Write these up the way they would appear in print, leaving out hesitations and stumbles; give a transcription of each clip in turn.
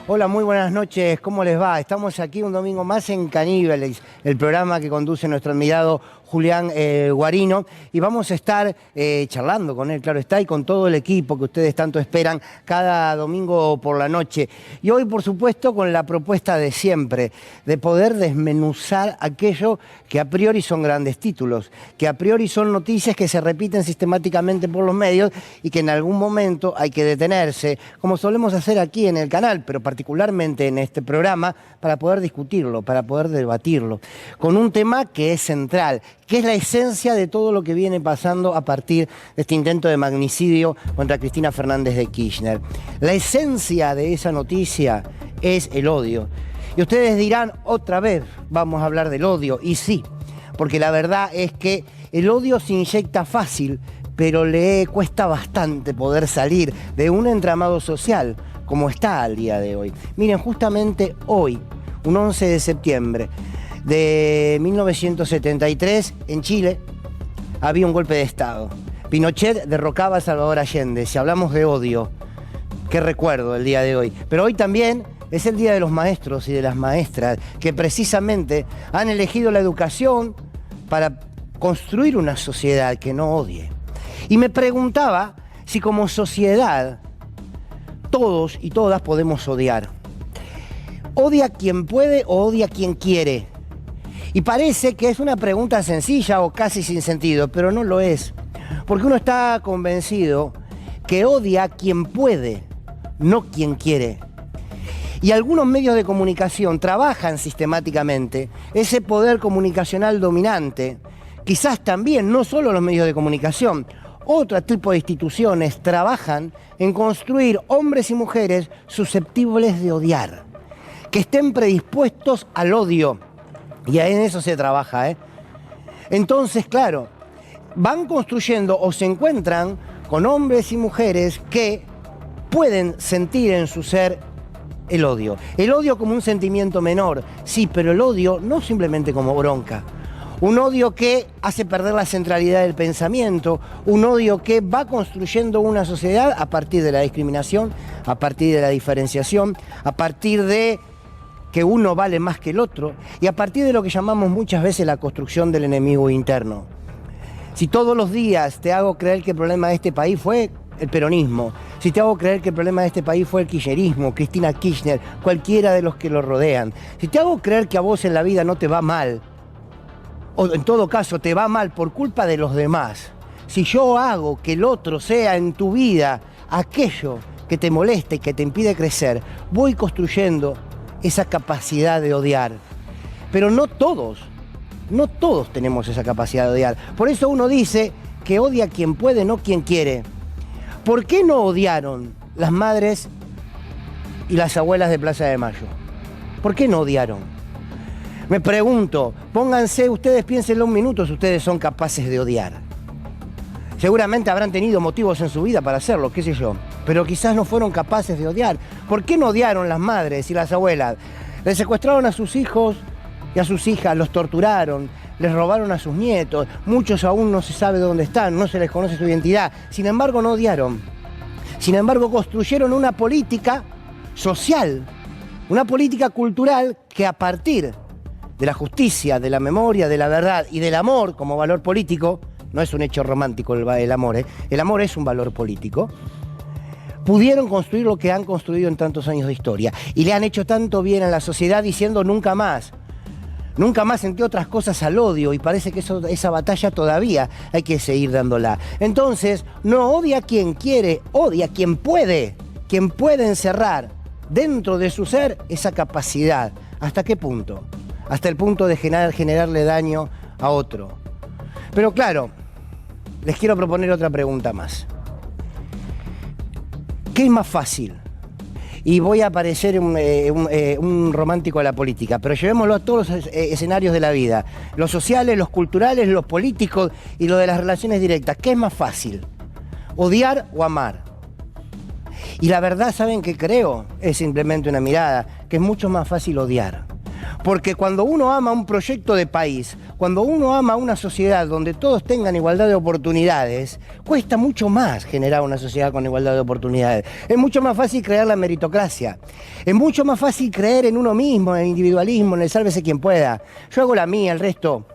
Hola, muy buenas noches, ¿cómo les va? Estamos aquí un domingo más en Caníbales, el programa que conduce nuestro admirado Julián Guarino, y vamos a estar charlando con él, claro está, y con todo el equipo que ustedes tanto esperan cada domingo por la noche. Y hoy, por supuesto, con la propuesta de siempre, de poder desmenuzar aquello que a priori son grandes títulos, que a priori son noticias que se repiten sistemáticamente por los medios y que en algún momento hay que detenerse, como solemos hacer aquí en el canal, pero particularmente en este programa, para poder discutirlo, para poder debatirlo, con un tema que es central, que es la esencia de todo lo que viene pasando a partir de este intento de magnicidio contra Cristina Fernández de Kirchner. La esencia de esa noticia es el odio. Y ustedes dirán, otra vez vamos a hablar del odio, y sí, porque la verdad es que el odio se inyecta fácil, pero le cuesta bastante poder salir de un entramado social como está al día de hoy. Miren, justamente hoy, un 11 de septiembre de 1973, en Chile, había un golpe de Estado. Pinochet derrocaba a Salvador Allende. Si hablamos de odio, qué recuerdo el día de hoy. Pero hoy también es el día de los maestros y de las maestras, que precisamente han elegido la educación para construir una sociedad que no odie. Y me preguntaba si como sociedad todos y todas podemos odiar. ¿Odia quien puede o odia quien quiere? Y parece que es una pregunta sencilla o casi sin sentido, pero no lo es. Porque uno está convencido que odia quien puede, no quien quiere. Y algunos medios de comunicación trabajan sistemáticamente ese poder comunicacional dominante. Quizás también, no solo los medios de comunicación, otro tipo de instituciones trabajan en construir hombres y mujeres susceptibles de odiar, que estén predispuestos al odio. Y en eso se trabaja, Entonces, claro, van construyendo o se encuentran con hombres y mujeres que pueden sentir en su ser el odio. El odio como un sentimiento menor, sí, pero el odio no simplemente como bronca. Un odio que hace perder la centralidad del pensamiento, un odio que va construyendo una sociedad a partir de la discriminación, a partir de la diferenciación, a partir de que uno vale más que el otro y a partir de lo que llamamos muchas veces la construcción del enemigo interno. Si todos los días te hago creer que el problema de este país fue el peronismo, si te hago creer que el problema de este país fue el kirchnerismo, Cristina Kirchner, cualquiera de los que lo rodean, si te hago creer que a vos en la vida no te va mal, o en todo caso te va mal por culpa de los demás, si yo hago que el otro sea en tu vida aquello que te molesta y que te impide crecer, voy construyendo esa capacidad de odiar. Pero no todos tenemos esa capacidad de odiar. Por eso uno dice que odia a quien puede, no quien quiere. ¿Por qué no odiaron las madres y las abuelas de Plaza de Mayo? ¿Por qué no odiaron? Me pregunto, pónganse, ustedes piénsenlo un minuto si ustedes son capaces de odiar. Seguramente habrán tenido motivos en su vida para hacerlo, qué sé yo, pero quizás no fueron capaces de odiar. ¿Por qué no odiaron las madres y las abuelas? Les secuestraron a sus hijos y a sus hijas, los torturaron, les robaron a sus nietos, muchos aún no se sabe dónde están, no se les conoce su identidad. Sin embargo, no odiaron. Sin embargo, construyeron una política social, una política cultural que a partir de la justicia, de la memoria, de la verdad y del amor como valor político, no es un hecho romántico el amor, el amor es un valor político, pudieron construir lo que han construido en tantos años de historia y le han hecho tanto bien a la sociedad diciendo nunca más, entre otras cosas, al odio, y parece que esa batalla todavía hay que seguir dándola. Entonces, no odia a quien quiere, odia a quien puede encerrar dentro de su ser esa capacidad. ¿Hasta qué punto? Hasta el punto de generarle daño a otro. Pero claro, les quiero proponer otra pregunta más. ¿Qué es más fácil? Y voy a parecer un romántico de la política, pero llevémoslo a todos los escenarios de la vida. Los sociales, los culturales, los políticos y lo de las relaciones directas. ¿Qué es más fácil? ¿Odiar o amar? Y la verdad, ¿saben qué creo? Es simplemente una mirada, que es mucho más fácil odiar. Porque cuando uno ama un proyecto de país, cuando uno ama una sociedad donde todos tengan igualdad de oportunidades, cuesta mucho más generar una sociedad con igualdad de oportunidades. Es mucho más fácil crear la meritocracia. Es mucho más fácil creer en uno mismo, en el individualismo, en el sálvese quien pueda. Yo hago la mía, el resto,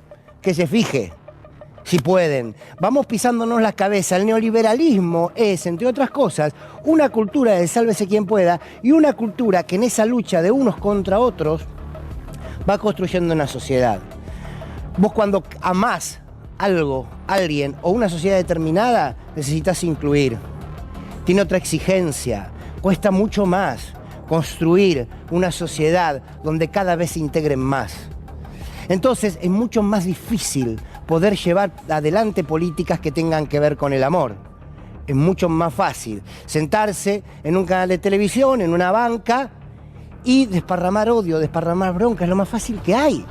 que se fije. Si pueden. Vamos pisándonos la cabeza. El neoliberalismo es, entre otras cosas, una cultura de sálvese quien pueda y una cultura que en esa lucha de unos contra otros va construyendo una sociedad. Vos cuando amás algo, alguien o una sociedad determinada, necesitas incluir. Tiene otra exigencia. Cuesta mucho más construir una sociedad donde cada vez se integren más. Entonces es mucho más difícil poder llevar adelante políticas que tengan que ver con el amor. Es mucho más fácil sentarse en un canal de televisión, en una banca, y desparramar odio, desparramar bronca, es lo más fácil que hay.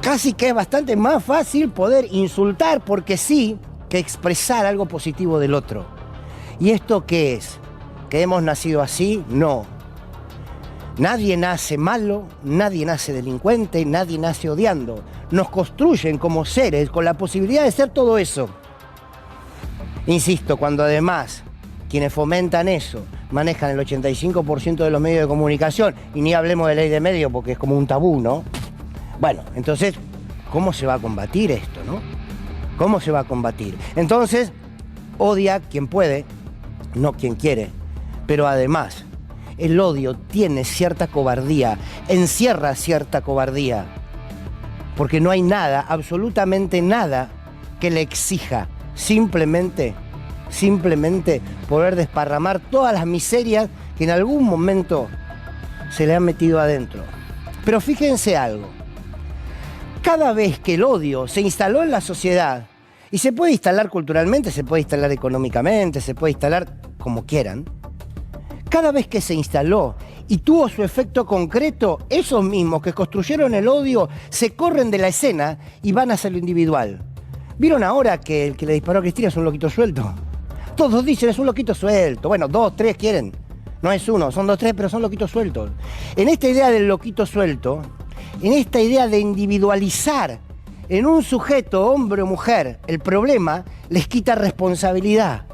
Casi que es bastante más fácil poder insultar porque sí, que expresar algo positivo del otro. ¿Y esto qué es? ¿Que hemos nacido así? No. Nadie nace malo, nadie nace delincuente, nadie nace odiando. Nos construyen como seres con la posibilidad de ser todo eso. Insisto, cuando además quienes fomentan eso manejan el 85% de los medios de comunicación, y ni hablemos de ley de medios porque es como un tabú, ¿no? Bueno, entonces, ¿cómo se va a combatir esto, no? ¿Cómo se va a combatir? Entonces, odia quien puede, no quien quiere, pero además, el odio tiene cierta cobardía, encierra cierta cobardía, porque no hay nada, absolutamente nada, que le exija simplemente poder desparramar todas las miserias que en algún momento se le han metido adentro. Pero fíjense algo, cada vez que el odio se instaló en la sociedad, y se puede instalar culturalmente, se puede instalar económicamente, se puede instalar como quieran, cada vez que se instaló y tuvo su efecto concreto, esos mismos que construyeron el odio se corren de la escena y van hacia lo individual. ¿Vieron ahora que el que le disparó a Cristina es un loquito suelto? Todos dicen es un loquito suelto. Bueno, 2, 3 quieren. No es uno, son 2, 3, pero son loquitos sueltos. En esta idea del loquito suelto, en esta idea de individualizar en un sujeto, hombre o mujer, el problema, les quita responsabilidad.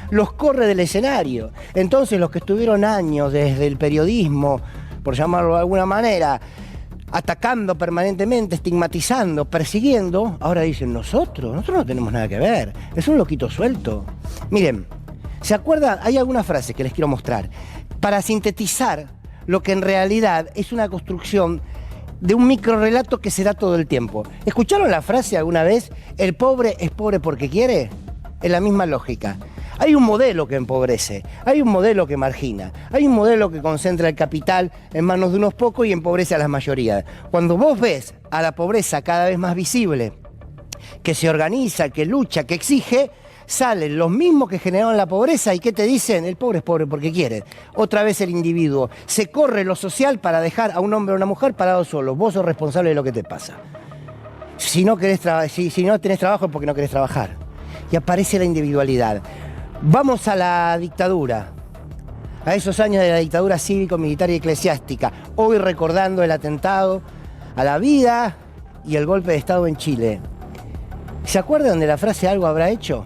Los corre del escenario. Entonces los que estuvieron años desde el periodismo, por llamarlo de alguna manera, atacando permanentemente, estigmatizando, persiguiendo, ahora dicen nosotros no tenemos nada que ver, es un loquito suelto. Miren, ¿se acuerdan? Hay algunas frases que les quiero mostrar para sintetizar lo que en realidad es una construcción de un microrrelato que se da todo el tiempo. ¿Escucharon la frase alguna vez? ¿El pobre es pobre porque quiere? Es la misma lógica. Hay un modelo que empobrece, hay un modelo que margina, hay un modelo que concentra el capital en manos de unos pocos y empobrece a las mayorías. Cuando vos ves a la pobreza cada vez más visible, que se organiza, que lucha, que exige, salen los mismos que generaron la pobreza y ¿qué te dicen? El pobre es pobre porque quiere. Otra vez el individuo. Se corre lo social para dejar a un hombre o una mujer parado solo. Vos sos responsable de lo que te pasa. Si no tenés trabajo es porque no querés trabajar. Y aparece la individualidad. Vamos a la dictadura, a esos años de la dictadura cívico-militar y eclesiástica, hoy recordando el atentado a la vida y el golpe de Estado en Chile. ¿Se acuerdan de la frase algo habrá hecho?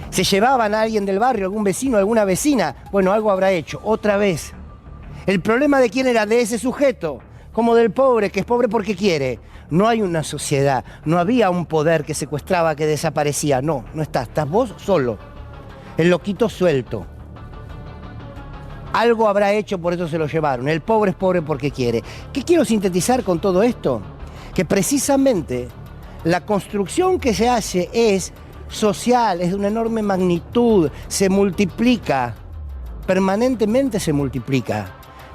¿Se llevaban a alguien del barrio, algún vecino, alguna vecina? Bueno, algo habrá hecho, otra vez. ¿El problema de quién era? De ese sujeto, como del pobre, que es pobre porque quiere. No hay una sociedad, no había un poder que secuestraba, que desaparecía. No estás vos solo. El loquito suelto. Algo habrá hecho, por eso se lo llevaron. El pobre es pobre porque quiere. ¿Qué quiero sintetizar con todo esto? Que precisamente la construcción que se hace es social, es de una enorme magnitud, se multiplica, permanentemente se multiplica.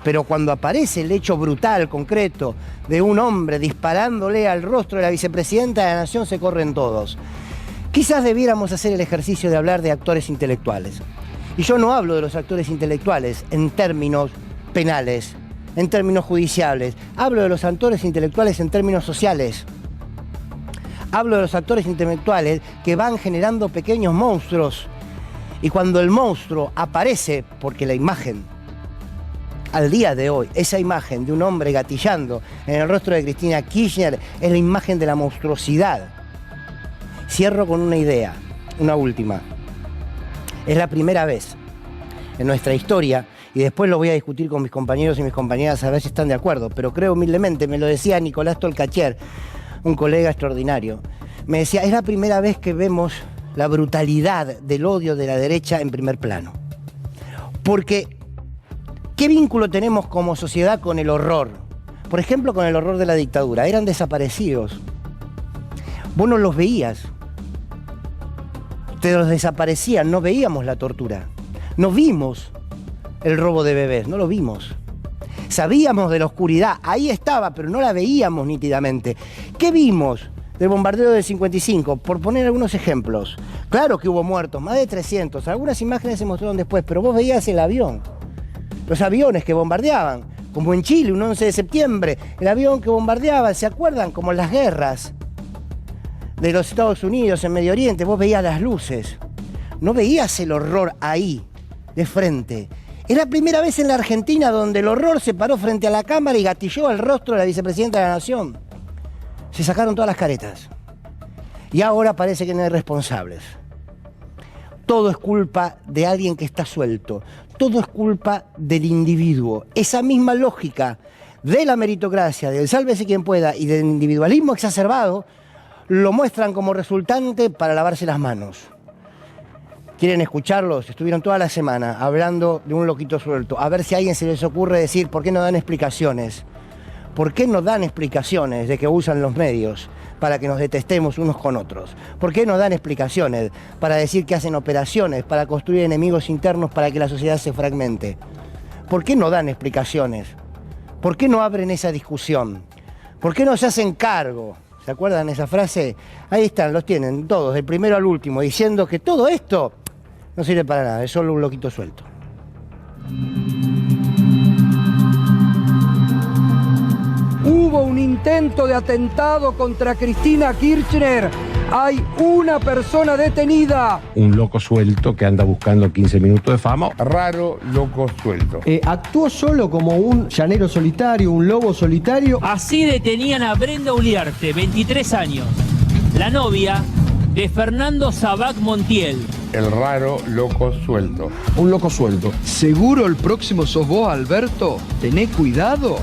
Pero cuando aparece el hecho brutal, concreto, de un hombre disparándole al rostro de la vicepresidenta de la Nación, se corren todos. Quizás debiéramos hacer el ejercicio de hablar de actores intelectuales. Y yo no hablo de los actores intelectuales en términos penales, en términos judiciales. Hablo de los actores intelectuales en términos sociales. Hablo de los actores intelectuales que van generando pequeños monstruos. Y cuando el monstruo aparece, porque la imagen al día de hoy, esa imagen de un hombre gatillando en el rostro de Cristina Kirchner es la imagen de la monstruosidad. Cierro con una idea, una última. Es la primera vez en nuestra historia, y después lo voy a discutir con mis compañeros y mis compañeras a ver si están de acuerdo, pero creo humildemente, me lo decía Nicolás Tolcacher, un colega extraordinario, me decía, es la primera vez que vemos la brutalidad del odio de la derecha en primer plano. Porque, ¿qué vínculo tenemos como sociedad con el horror? Por ejemplo, con el horror de la dictadura. Eran desaparecidos. Vos no los veías. Te los desaparecían, no veíamos la tortura. No vimos el robo de bebés, no lo vimos. Sabíamos de la oscuridad, ahí estaba, pero no la veíamos nítidamente. ¿Qué vimos del bombardeo del 55? Por poner algunos ejemplos. Claro que hubo muertos, más de 300. Algunas imágenes se mostraron después, pero vos veías el avión. Los aviones que bombardeaban, como en Chile, un 11 de septiembre. El avión que bombardeaba, ¿se acuerdan? Como las guerras de los Estados Unidos en Medio Oriente. Vos veías las luces. No veías el horror ahí, de frente. Es la primera vez en la Argentina donde el horror se paró frente a la cámara y gatilló el rostro de la vicepresidenta de la Nación. Se sacaron todas las caretas. Y ahora parece que no hay responsables. Todo es culpa de alguien que está suelto. Todo es culpa del individuo. Esa misma lógica de la meritocracia, del sálvese quien pueda y del individualismo exacerbado, lo muestran como resultante para lavarse las manos. ¿Quieren escucharlos? Estuvieron toda la semana hablando de un loquito suelto. A ver si a alguien se les ocurre decir por qué no dan explicaciones. ¿Por qué no dan explicaciones de que usan los medios para que nos detestemos unos con otros? ¿Por qué no dan explicaciones para decir que hacen operaciones para construir enemigos internos para que la sociedad se fragmente? ¿Por qué no dan explicaciones? ¿Por qué no abren esa discusión? ¿Por qué no se hacen cargo? ¿Se acuerdan esa frase? Ahí están, los tienen todos, del primero al último, diciendo que todo esto no sirve para nada, es solo un loquito suelto. Hubo un intento de atentado contra Cristina Kirchner. Hay una persona detenida. Un loco suelto que anda buscando 15 minutos de fama. Raro loco suelto. Actuó solo como un llanero solitario, un lobo solitario. Así detenían a Brenda Uliarte, 23 años, la novia de Fernando Sabac Montiel. El raro loco suelto. Un loco suelto. ¿Seguro el próximo sos vos, Alberto? Tené cuidado.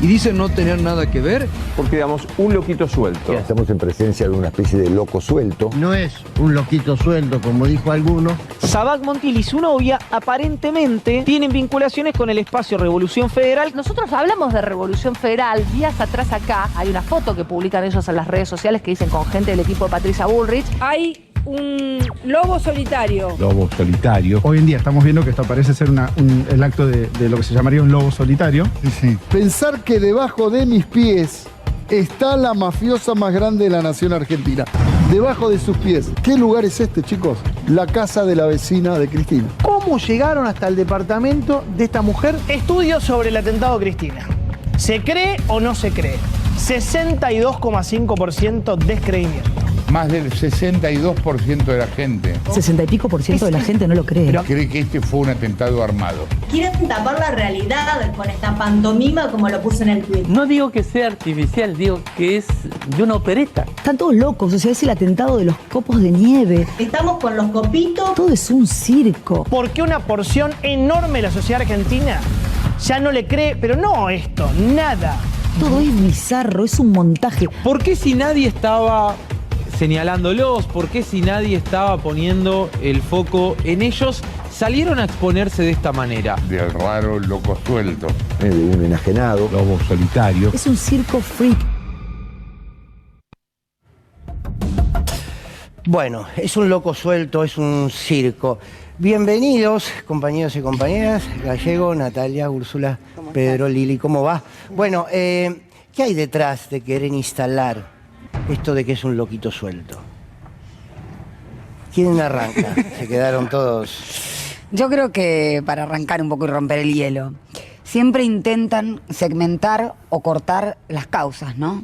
Y dicen no tener nada que ver. Porque, digamos, un loquito suelto. Estamos en presencia de una especie de loco suelto. No es un loquito sueldo, como dijo alguno. Sabac Montiel y su novia aparentemente tienen vinculaciones con el espacio Revolución Federal. Nosotros hablamos de Revolución Federal. Días atrás acá hay una foto que publican ellos en las redes sociales que dicen con gente del equipo de Patricia Bullrich. Hay un lobo solitario. Lobo solitario. Hoy en día estamos viendo que esto parece ser el acto de lo que se llamaría un lobo solitario. Sí. Pensar que debajo de mis pies está la mafiosa más grande de la nación argentina. Debajo de sus pies. ¿Qué lugar es este, chicos? La casa de la vecina de Cristina. ¿Cómo llegaron hasta el departamento de esta mujer? Estudios sobre el atentado a Cristina. ¿Se cree o no se cree? 62,5% descreimiento. Más del 62% de la gente 60 y pico % de la gente no lo cree. cree que este fue un atentado armado. Quieren tapar la realidad con esta pantomima como lo puso en el tweet. No digo que sea artificial, digo que es de una opereta. Están todos locos, o sea, es el atentado de los copos de nieve. Estamos con los copitos. Todo es un circo. Porque una porción enorme de la sociedad argentina ya no le cree, pero no esto, nada. Todo es bizarro, es un montaje. ¿Por qué si nadie estaba señalándolos? ¿Por qué si nadie estaba poniendo el foco en ellos, salieron a exponerse de esta manera? Del raro loco suelto. De un enajenado. Lobo solitario. Es un circo freak. Bueno, es un loco suelto, es un circo. Bienvenidos, compañeros y compañeras. Gallego, Natalia, Úrsula, Pedro, Lili, ¿cómo va? Bueno, ¿qué hay detrás de querer instalar esto de que es un loquito suelto? ¿Quién arranca? Se quedaron todos. Yo creo que para arrancar un poco y romper el hielo, siempre intentan segmentar o cortar las causas, ¿no?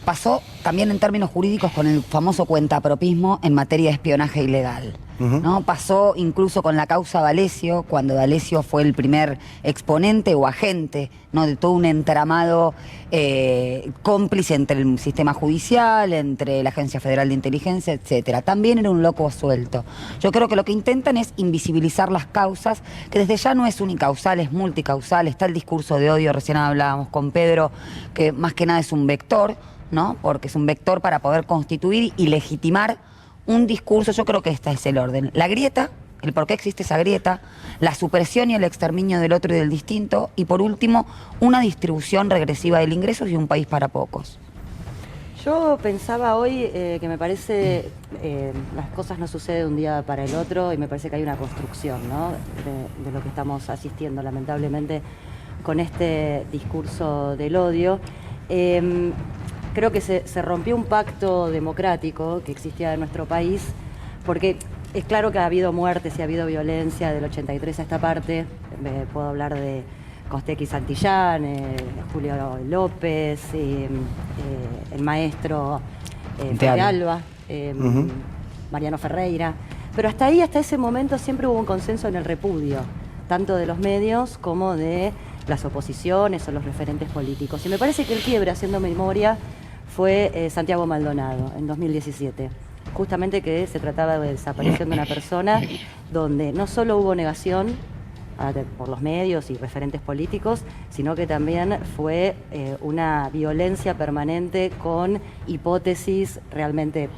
Pasó también en términos jurídicos con el famoso cuentapropismo en materia de espionaje ilegal. ¿no? Pasó incluso con la causa D'Alessio, cuando D'Alessio fue el primer exponente o agente, ¿no? De todo un entramado cómplice entre el sistema judicial, entre la Agencia Federal de Inteligencia, etcétera. También era un loco suelto. Yo creo que lo que intentan es invisibilizar las causas, que desde ya no es unicausal, es multicausal. Está el discurso de odio, recién hablábamos con Pedro, que más que nada es un vector, ¿no? Porque es un vector para poder constituir y legitimar un discurso. Yo creo que este es el orden. La grieta, el por qué existe esa grieta, la supresión y el exterminio del otro y del distinto, y por último, una distribución regresiva del ingreso y un país para pocos. Yo pensaba hoy que me parece, las cosas no suceden de un día para el otro, y me parece que hay una construcción, ¿no? de lo que estamos asistiendo, lamentablemente, con este discurso del odio. Creo que se rompió un pacto democrático que existía en nuestro país, porque es claro que ha habido muertes y ha habido violencia del 83 a esta parte. Puedo hablar de Costequi Santillán, Julio López, el maestro Fede Alba, Mariano Ferreira. Pero hasta ahí, hasta ese momento, siempre hubo un consenso en el repudio, tanto de los medios como de las oposiciones o los referentes políticos. Y me parece que el quiebre, haciendo memoria, fue Santiago Maldonado en 2017. Justamente que se trataba de desaparición de una persona donde no solo hubo negación por los medios y referentes políticos, sino que también fue una violencia permanente con hipótesis realmente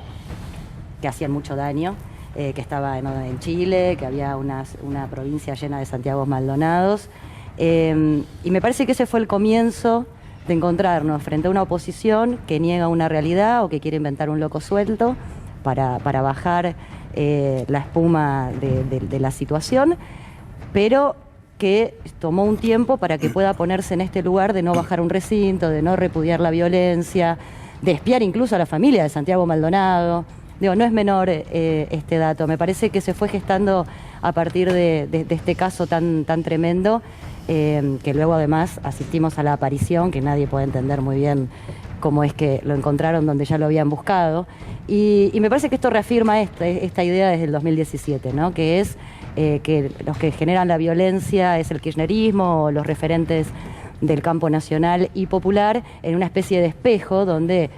que hacían mucho daño, que estaba en Chile, que había una provincia llena de Santiagos Maldonados. Y me parece que ese fue el comienzo de encontrarnos frente a una oposición que niega una realidad o que quiere inventar un loco suelto para bajar la espuma de la situación, pero que tomó un tiempo para que pueda ponerse en este lugar de no bajar un recinto, de no repudiar la violencia, de espiar incluso a la familia de Santiago Maldonado. Digo, no es menor este dato. Me parece que se fue gestando a partir de este caso tan tremendo, que luego además asistimos a la aparición, que nadie puede entender muy bien cómo es que lo encontraron donde ya lo habían buscado. Y me parece que esto reafirma esta idea desde el 2017, ¿no? Que es que los que generan la violencia es el kirchnerismo o los referentes del campo nacional y popular, en una especie de espejo donde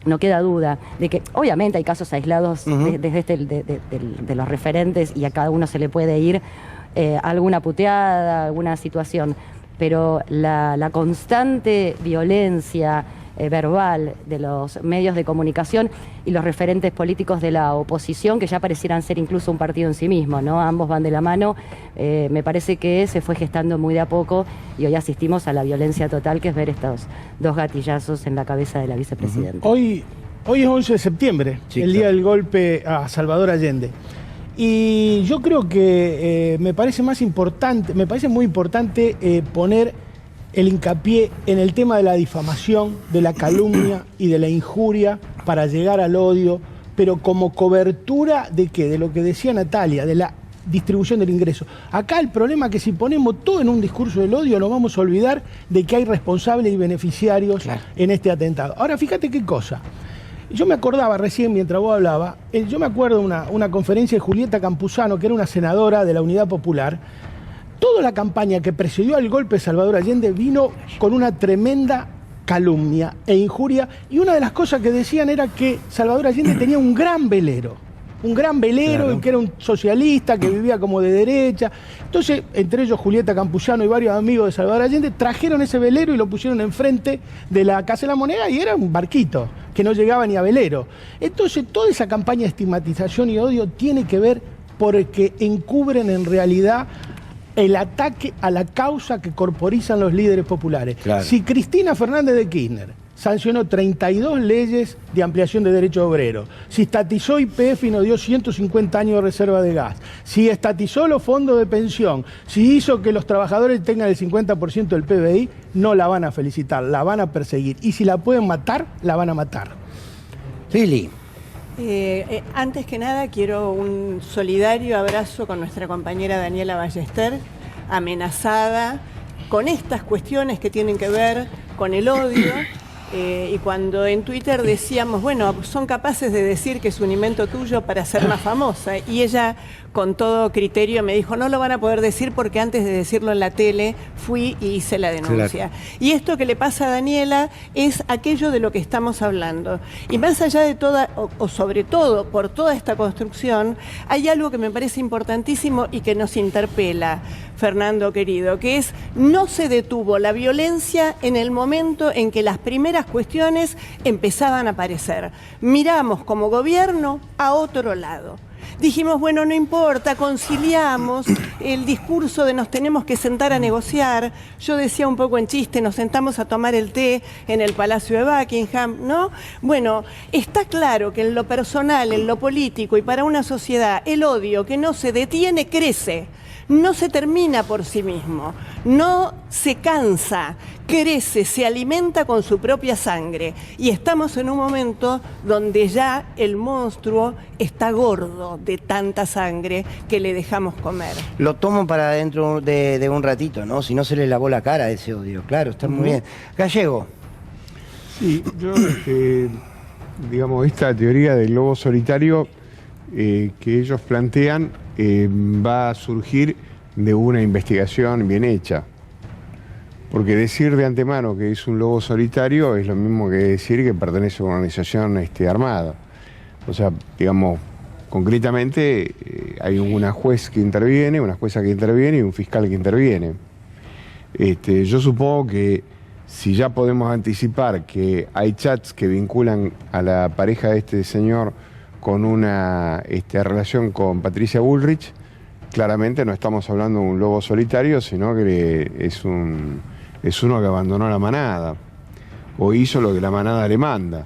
no queda duda de que obviamente hay casos aislados de los referentes, y a cada uno se le puede ir alguna puteada, alguna situación, pero la constante violencia verbal de los medios de comunicación y los referentes políticos de la oposición, que ya parecieran ser incluso un partido en sí mismo, ¿no? Ambos van de la mano. Me parece que se fue gestando muy de a poco, y hoy asistimos a la violencia total, que es ver estos dos gatillazos en la cabeza de la vicepresidenta. Hoy es 11 de septiembre, el día del golpe a Salvador Allende. Y yo creo que me parece muy importante poner el hincapié en el tema de la difamación, de la calumnia y de la injuria para llegar al odio, pero como cobertura ¿de qué? De lo que decía Natalia, de la distribución del ingreso. Acá el problema es que si ponemos todo en un discurso del odio, nos vamos a olvidar de que hay responsables y beneficiarios en este atentado. Ahora, fíjate qué cosa. Yo me acordaba recién, mientras vos hablabas, yo me acuerdo de una conferencia de Julieta Campuzano, que era una senadora de la Unidad Popular. Toda la campaña que precedió al golpe de Salvador Allende vino con una tremenda calumnia e injuria, y una de las cosas que decían era que Salvador Allende tenía un gran velero, claro, y que era un socialista, que vivía como de derecha. Entonces, entre ellos Julieta Campuzano y varios amigos de Salvador Allende trajeron ese velero y lo pusieron enfrente de la Casa de la Moneda, y era un barquito que no llegaba ni a velero. Entonces, toda esa campaña de estigmatización y odio tiene que ver porque encubren en realidad el ataque a la causa que corporizan los líderes populares. Claro. Si Cristina Fernández de Kirchner sancionó 32 leyes de ampliación de derechos obreros, si estatizó YPF y nos dio 150 años de reserva de gas, si estatizó los fondos de pensión, si hizo que los trabajadores tengan el 50% del PBI, no la van a felicitar, la van a perseguir. Y si la pueden matar, la van a matar. Lili. Antes que nada, quiero un solidario abrazo con nuestra compañera Daniela Ballester, amenazada con estas cuestiones que tienen que ver con el odio. Y cuando en Twitter decíamos, bueno, son capaces de decir que es un invento tuyo para ser más famosa. Y ella, con todo criterio, me dijo, no lo van a poder decir porque antes de decirlo en la tele fui y hice la denuncia. Claro. Y esto que le pasa a Daniela es aquello de lo que estamos hablando. Y más allá de toda, o sobre todo por toda esta construcción, hay algo que me parece importantísimo y que nos interpela, Fernando querido, que es, no se detuvo la violencia en el momento en que las primeras cuestiones empezaban a aparecer. Miramos como gobierno a otro lado. Dijimos, bueno, no importa, conciliamos, el discurso de nos tenemos que sentar a negociar. Yo decía un poco en chiste, nos sentamos a tomar el té en el Palacio de Buckingham, ¿no? Bueno, está claro que en lo personal, en lo político y para una sociedad, el odio que no se detiene crece. No se termina por sí mismo, no se cansa, crece, se alimenta con su propia sangre. Y estamos en un momento donde ya el monstruo está gordo de tanta sangre que le dejamos comer. Lo tomo para dentro de un ratito, ¿no? Si no se le lavó la cara a ese odio, claro, está muy bien. Gallego. Sí, yo, digamos, esta teoría del lobo solitario que ellos plantean va a surgir de una investigación bien hecha. Porque decir de antemano que es un lobo solitario es lo mismo que decir que pertenece a una organización armada. O sea, digamos, concretamente hay una jueza que interviene y un fiscal que interviene. Yo supongo que si ya podemos anticipar que hay chats que vinculan a la pareja de este señor con una relación con Patricia Bullrich, claramente no estamos hablando de un lobo solitario, sino que es uno que abandonó la manada, o hizo lo que la manada le manda.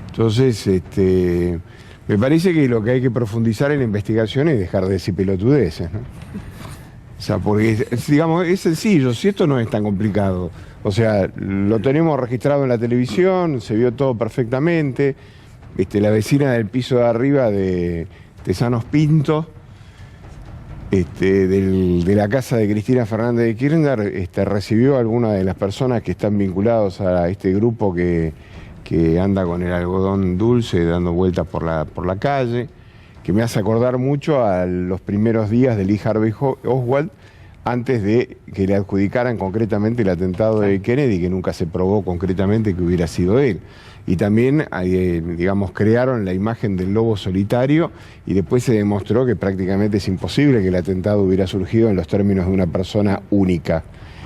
Entonces, me parece que lo que hay que profundizar en la investigación es dejar de decir pelotudeces, ¿no? O sea, porque, digamos, es sencillo, si esto no es tan complicado. O sea, lo tenemos registrado en la televisión, se vio todo perfectamente. La vecina del piso de arriba de Tesanos Pinto, de la casa de Cristina Fernández de Kirchner, recibió a algunas de las personas que están vinculados a este grupo que anda con el algodón dulce dando vueltas por la calle, que me hace acordar mucho a los primeros días de Lee Harvey Oswald, antes de que le adjudicaran concretamente el atentado de Kennedy, que nunca se probó concretamente que hubiera sido él. Y también, digamos, crearon la imagen del lobo solitario y después se demostró que prácticamente es imposible que el atentado hubiera surgido en los términos de una persona única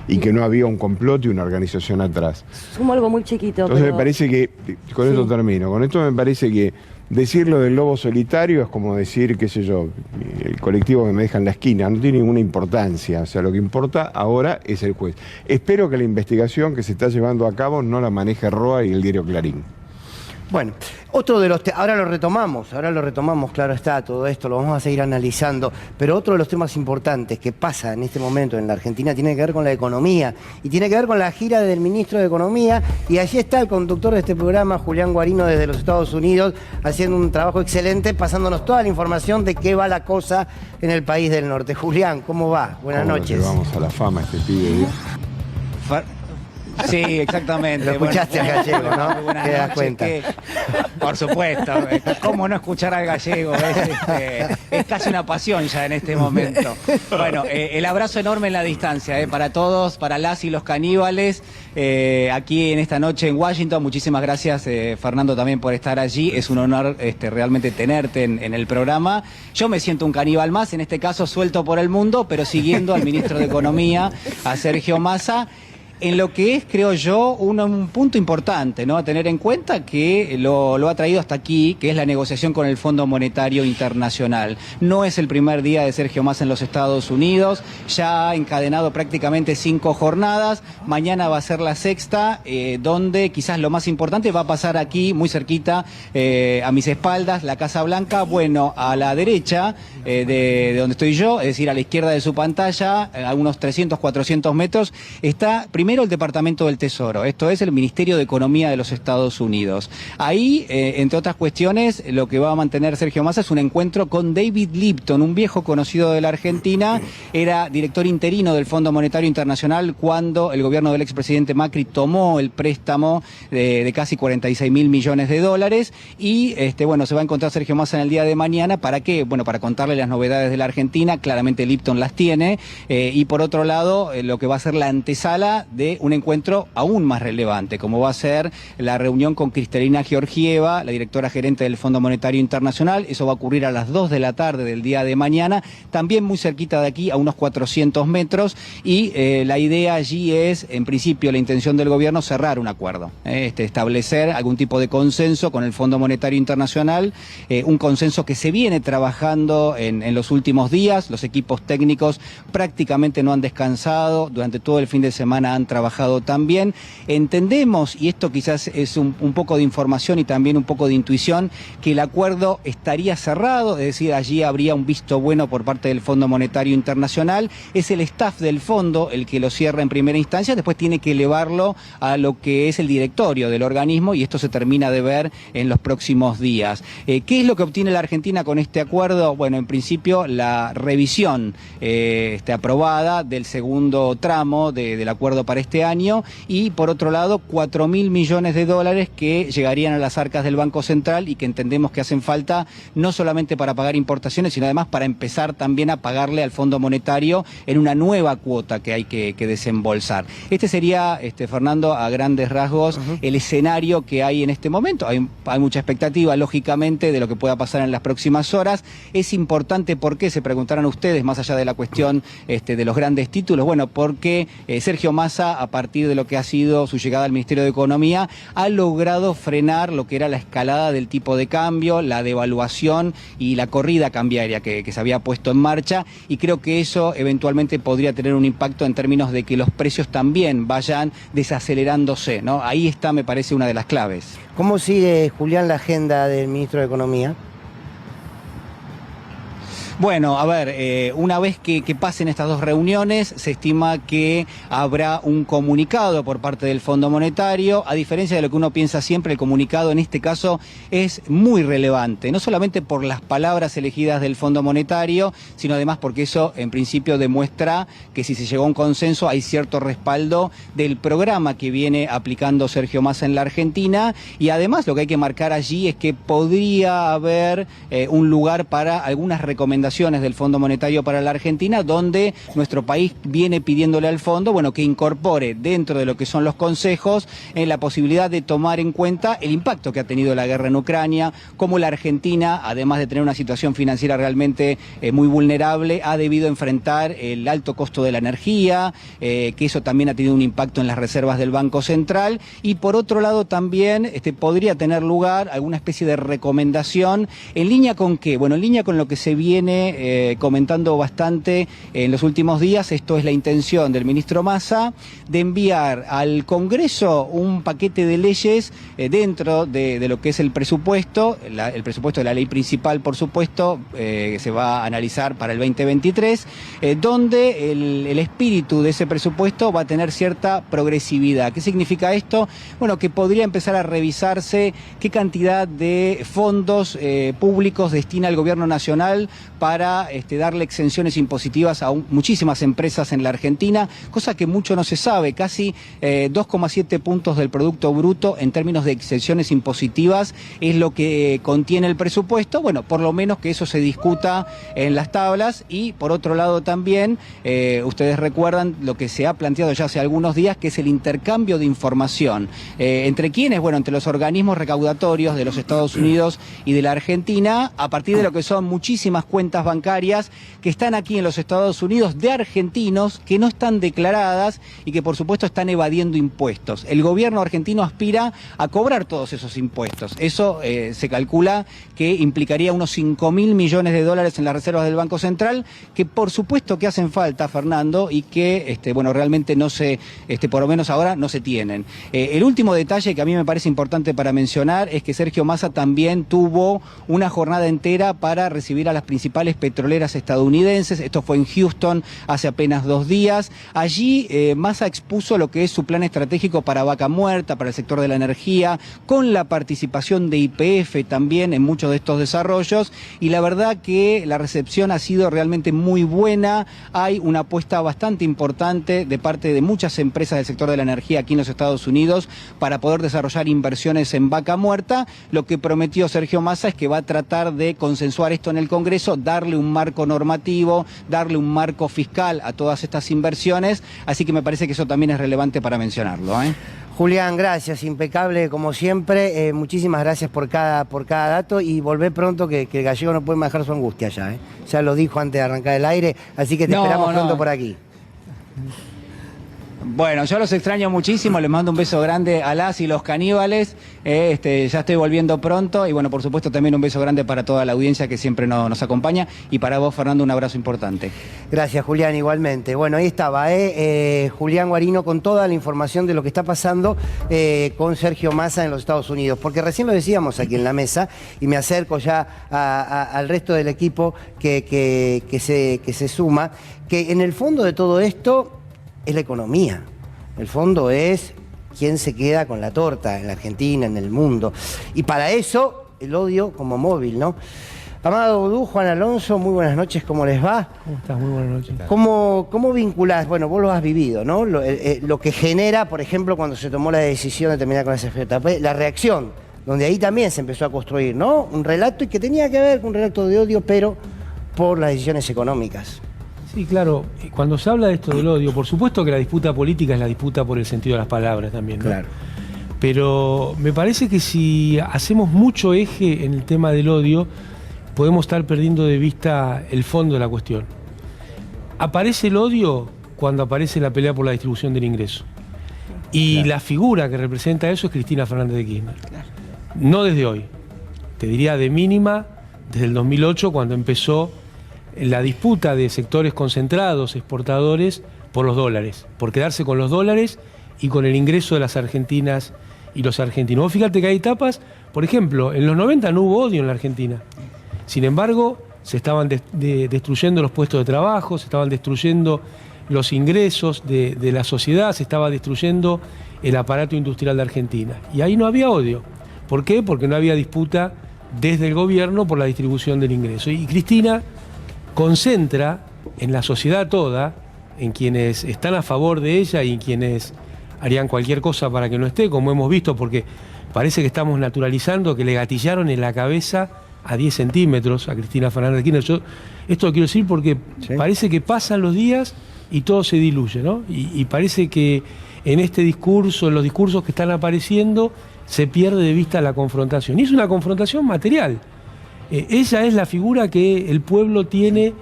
y que no había un complot y una organización atrás. Sumo algo muy chiquito. Entonces pero... me parece que, con esto termino, con esto me parece que decirlo del lobo solitario es como decir, qué sé yo, el colectivo que me deja en la esquina, no tiene ninguna importancia. O sea, lo que importa ahora es el juez. Espero que la investigación que se está llevando a cabo no la maneje Roa y el diario Clarín. Bueno, otro de los ahora lo retomamos, claro está, todo esto lo vamos a seguir analizando, pero otro de los temas importantes que pasa en este momento en la Argentina tiene que ver con la economía y tiene que ver con la gira del ministro de Economía, y allí está el conductor de este programa, Julián Guarino, desde los Estados Unidos, haciendo un trabajo excelente, pasándonos toda la información de qué va la cosa en el país del norte. Julián, ¿cómo va? Buenas noches. Vamos a la fama este pibe. Sí, exactamente. Lo escuchaste al gallego, ¿no? Te das cuenta. Por supuesto, ¿cómo no escuchar al gallego? Es casi una pasión ya en este momento. Bueno, el abrazo enorme en la distancia, para todos, para las y los caníbales, aquí en esta noche en Washington. Muchísimas gracias, Fernando, también por estar allí. Es un honor realmente tenerte en el programa. Yo me siento un caníbal más, en este caso suelto por el mundo, pero siguiendo al ministro de Economía, a Sergio Massa, en lo que es, creo yo, un punto importante, ¿no?, a tener en cuenta, que lo ha traído hasta aquí, que es la negociación con el Fondo Monetario Internacional. No es el primer día de Sergio Massa en los Estados Unidos, ya ha encadenado prácticamente 5 jornadas, mañana va a ser la 6ª, donde quizás lo más importante va a pasar aquí, muy cerquita, a mis espaldas, la Casa Blanca. Bueno, a la derecha de donde estoy yo, es decir, a la izquierda de su pantalla, a unos 300, 400 metros, está primero primero el Departamento del Tesoro, esto es el Ministerio de Economía de los Estados Unidos. Ahí, entre otras cuestiones, lo que va a mantener Sergio Massa es un encuentro con David Lipton, un viejo conocido de la Argentina, era director interino del Fondo Monetario Internacional cuando el gobierno del expresidente Macri tomó el préstamo de casi 46.000 millones de dólares y bueno, se va a encontrar Sergio Massa en el día de mañana. ¿Para qué? Bueno, para contarle las novedades de la Argentina, claramente Lipton las tiene, y por otro lado, lo que va a ser la antesala de un encuentro aún más relevante, como va a ser la reunión con Kristalina Georgieva, la directora gerente del Fondo Monetario Internacional. Eso va a ocurrir a las 2 de la tarde del día de mañana, también muy cerquita de aquí, a unos 400 metros, y la idea allí es, en principio, la intención del gobierno, cerrar un acuerdo, establecer algún tipo de consenso con el Fondo Monetario Internacional, un consenso que se viene trabajando en los últimos días. Los equipos técnicos prácticamente no han descansado, durante todo el fin de semana han trabajado también. Entendemos, y esto quizás es un poco de información y también un poco de intuición, que el acuerdo estaría cerrado, es decir, allí habría un visto bueno por parte del Fondo Monetario Internacional. Es el staff del fondo el que lo cierra en primera instancia, después tiene que elevarlo a lo que es el directorio del organismo y esto se termina de ver en los próximos días. ¿Qué es lo que obtiene la Argentina con este acuerdo? Bueno, en principio la revisión aprobada del segundo tramo del acuerdo para este año y por otro lado 4.000 millones de dólares que llegarían a las arcas del Banco Central y que entendemos que hacen falta no solamente para pagar importaciones, sino además para empezar también a pagarle al Fondo Monetario en una nueva cuota que hay que desembolsar. Este sería, Fernando, a grandes rasgos, el escenario que hay en este momento. Hay mucha expectativa, lógicamente, de lo que pueda pasar en las próximas horas. Es importante, ¿por qué? Se preguntarán ustedes, más allá de la cuestión de los grandes títulos. Bueno, porque Sergio Massa, a partir de lo que ha sido su llegada al Ministerio de Economía, ha logrado frenar lo que era la escalada del tipo de cambio, la devaluación y la corrida cambiaria que se había puesto en marcha, y creo que eso eventualmente podría tener un impacto en términos de que los precios también vayan desacelerándose, ¿no? Ahí está, me parece, una de las claves. ¿Cómo sigue, Julián, la agenda del ministro de Economía? Bueno, a ver, una vez que pasen estas dos reuniones, se estima que habrá un comunicado por parte del Fondo Monetario. A diferencia de lo que uno piensa siempre, el comunicado en este caso es muy relevante, no solamente por las palabras elegidas del Fondo Monetario, sino además porque eso en principio demuestra que si se llegó a un consenso hay cierto respaldo del programa que viene aplicando Sergio Massa en la Argentina, y además lo que hay que marcar allí es que podría haber un lugar para algunas recomendaciones del Fondo Monetario para la Argentina, donde nuestro país viene pidiéndole al fondo, bueno, que incorpore dentro de lo que son los consejos la posibilidad de tomar en cuenta el impacto que ha tenido la guerra en Ucrania, cómo la Argentina, además de tener una situación financiera realmente muy vulnerable, ha debido enfrentar el alto costo de la energía, que eso también ha tenido un impacto en las reservas del Banco Central, y por otro lado también podría tener lugar alguna especie de recomendación en línea con qué, bueno, en línea con lo que se viene comentando bastante en los últimos días. Esto es la intención del ministro Massa de enviar al Congreso un paquete de leyes dentro de lo que es el presupuesto, el presupuesto de la ley principal, por supuesto, se va a analizar para el 2023, donde el espíritu de ese presupuesto va a tener cierta progresividad. ¿Qué significa esto? Bueno, que podría empezar a revisarse qué cantidad de fondos públicos destina el gobierno nacional para darle exenciones impositivas a muchísimas empresas en la Argentina, cosa que mucho no se sabe. Casi 2,7 puntos del Producto Bruto en términos de exenciones impositivas es lo que contiene el presupuesto. Bueno, por lo menos que eso se discuta en las tablas. Y por otro lado también, ustedes recuerdan lo que se ha planteado ya hace algunos días, que es el intercambio de información. ¿Entre quiénes? Bueno, entre los organismos recaudatorios de los Estados Unidos y de la Argentina, a partir de lo que son muchísimas cuentas bancarias que están aquí en los Estados Unidos de argentinos que no están declaradas y que por supuesto están evadiendo impuestos. El gobierno argentino aspira a cobrar todos esos impuestos. Eso se calcula que implicaría unos 5.000 millones de dólares en las reservas del Banco Central, que por supuesto que hacen falta, Fernando, y que bueno, realmente no se, por lo menos ahora no se tienen. El último detalle que a mí me parece importante para mencionar es que Sergio Massa también tuvo una jornada entera para recibir a las principales principales petroleras estadounidenses. Esto fue en Houston hace apenas 2 días. Allí Massa expuso lo que es su plan estratégico para Vaca Muerta, para el sector de la energía, con la participación de YPF también en muchos de estos desarrollos, y la verdad que la recepción ha sido realmente muy buena. Hay una apuesta bastante importante de parte de muchas empresas del sector de la energía aquí en los Estados Unidos para poder desarrollar inversiones en Vaca Muerta. Lo que prometió Sergio Massa es que va a tratar de consensuar esto en el Congreso, darle un marco normativo, darle un marco fiscal a todas estas inversiones, así que me parece que eso también es relevante para mencionarlo, ¿eh? Julián, gracias, impecable como siempre, muchísimas gracias por cada dato, y volvé pronto, que el gallego no puede manejar su angustia ya, ¿eh? Ya lo dijo antes de arrancar el aire, así que te esperamos pronto por aquí. Bueno, yo los extraño muchísimo, les mando un beso grande a las y los caníbales, ya estoy volviendo pronto, y bueno, por supuesto también un beso grande para toda la audiencia que siempre nos acompaña, y para vos, Fernando, un abrazo importante. Gracias, Julián, igualmente. Bueno, ahí estaba, Julián Guarino con toda la información de lo que está pasando con Sergio Massa en los Estados Unidos, porque recién lo decíamos aquí en la mesa, y me acerco ya al resto del equipo que se suma, que en el fondo de todo esto es la economía. El fondo es quién se queda con la torta en la Argentina, en el mundo. Y para eso, el odio como móvil, ¿no? Amado Bodú, Juan Alonso, muy buenas noches, ¿cómo les va? ¿Cómo estás? Muy buenas noches. ¿Cómo vinculás? Bueno, vos lo has vivido, ¿no? Lo que genera, por ejemplo, cuando se tomó la decisión de terminar con la CFJP, la reacción, donde ahí también se empezó a construir, ¿no? Un relato, y que tenía que ver con un relato de odio, pero por las decisiones económicas. Sí, claro. Cuando se habla de esto del odio, por supuesto que la disputa política es la disputa por el sentido de las palabras también, ¿no? Claro. Pero me parece que si hacemos mucho eje en el tema del odio, podemos estar perdiendo de vista el fondo de la cuestión. Aparece el odio cuando aparece la pelea por la distribución del ingreso. Y la figura que representa eso es Cristina Fernández de Kirchner. No desde hoy. Te diría de mínima desde el 2008, cuando empezó la disputa de sectores concentrados, exportadores, por los dólares, por quedarse con los dólares y con el ingreso de las argentinas y los argentinos. Vos fíjate que hay etapas, por ejemplo, en los 90 no hubo odio en la Argentina. Sin embargo, se estaban destruyendo los puestos de trabajo, se estaban destruyendo los ingresos de la sociedad, se estaba destruyendo el aparato industrial de Argentina. Y ahí no había odio. ¿Por qué? Porque no había disputa desde el gobierno por la distribución del ingreso. Y Cristina concentra en la sociedad toda, en quienes están a favor de ella y en quienes harían cualquier cosa para que no esté, como hemos visto, porque parece que estamos naturalizando que le gatillaron en la cabeza a 10 centímetros a Cristina Fernández de Kirchner. Esto lo quiero decir porque parece que pasan los días y todo se diluye, ¿no? Y parece que en este discurso, en los discursos que están apareciendo, se pierde de vista la confrontación. Y es una confrontación material. Ella es la figura que el pueblo tiene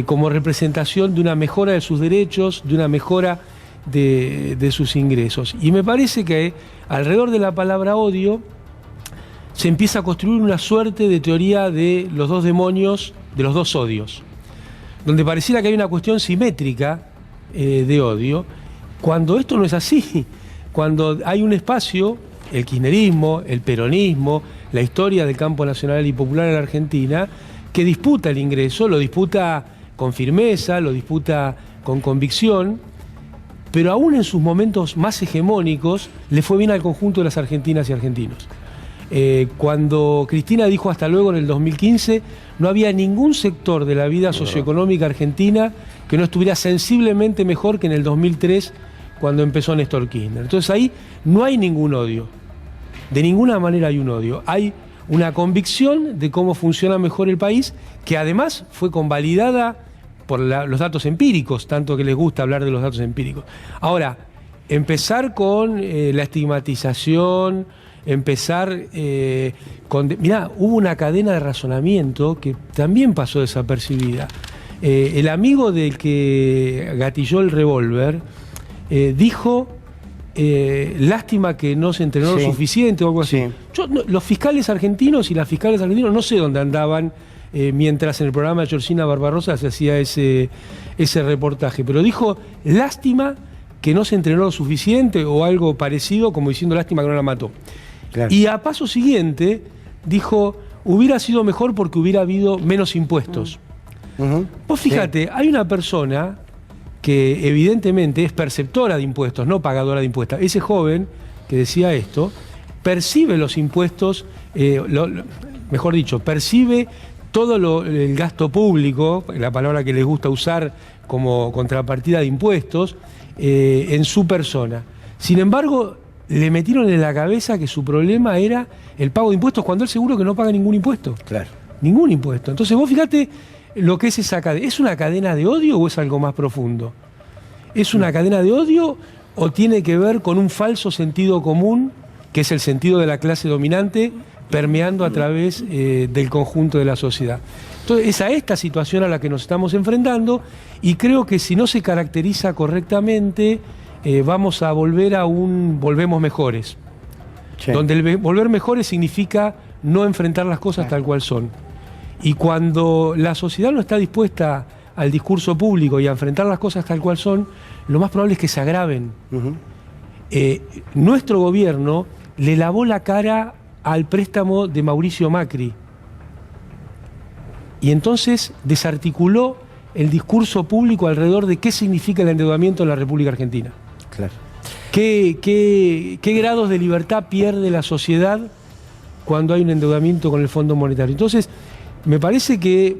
como representación de una mejora de sus derechos, de una mejora de sus ingresos. Y me parece que alrededor de la palabra odio se empieza a construir una suerte de teoría de los dos demonios, de los dos odios, donde pareciera que hay una cuestión simétrica de odio, cuando esto no es así, cuando hay un espacio, el kirchnerismo, el peronismo, la historia del campo nacional y popular en la Argentina, que disputa el ingreso, lo disputa con firmeza, lo disputa con convicción, pero aún en sus momentos más hegemónicos le fue bien al conjunto de las argentinas y argentinos. Cuando Cristina dijo hasta luego en el 2015, no había ningún sector de la vida socioeconómica argentina que no estuviera sensiblemente mejor que en el 2003, cuando empezó Néstor Kirchner. Entonces ahí no hay ningún odio. De ninguna manera hay un odio. Hay una convicción de cómo funciona mejor el país, que además fue convalidada por los datos empíricos, tanto que les gusta hablar de los datos empíricos. Ahora, empezar con la estigmatización, empezar con... Mirá, hubo una cadena de razonamiento que también pasó desapercibida. El amigo del que gatilló el revólver dijo... lástima que no se entrenó lo suficiente o algo así. Los fiscales argentinos y las fiscales argentinos no sé dónde andaban mientras en el programa de Georgina Barbarossa se hacía ese reportaje, pero dijo lástima que no se entrenó lo suficiente o algo parecido, como diciendo lástima que no la mató. Claro. Y a paso siguiente dijo, hubiera sido mejor porque hubiera habido menos impuestos. Vos fíjate, hay una persona que evidentemente es perceptora de impuestos, no pagadora de impuestos. Ese joven que decía esto, percibe los impuestos, mejor dicho, percibe todo el gasto público, la palabra que les gusta usar como contrapartida de impuestos, en su persona. Sin embargo, le metieron en la cabeza que su problema era el pago de impuestos, cuando él seguro que no paga ningún impuesto. Claro. Ningún impuesto. Entonces vos fíjate lo que es esa cadena. ¿Es una cadena de odio o es algo más profundo? ¿Es una cadena de odio o tiene que ver con un falso sentido común, que es el sentido de la clase dominante, permeando a través del conjunto de la sociedad? Entonces es a esta situación a la que nos estamos enfrentando, y creo que si no se caracteriza correctamente, vamos a volver a volvemos mejores. Sí. Donde el volver mejores significa no enfrentar las cosas tal cual son. Y cuando la sociedad no está dispuesta al discurso público y a enfrentar las cosas tal cual son, lo más probable es que se agraven. Nuestro gobierno le lavó la cara al préstamo de Mauricio Macri. Y entonces desarticuló el discurso público alrededor de qué significa el endeudamiento en la República Argentina. Claro. ¿Qué grados de libertad pierde la sociedad cuando hay un endeudamiento con el Fondo Monetario? Entonces, me parece que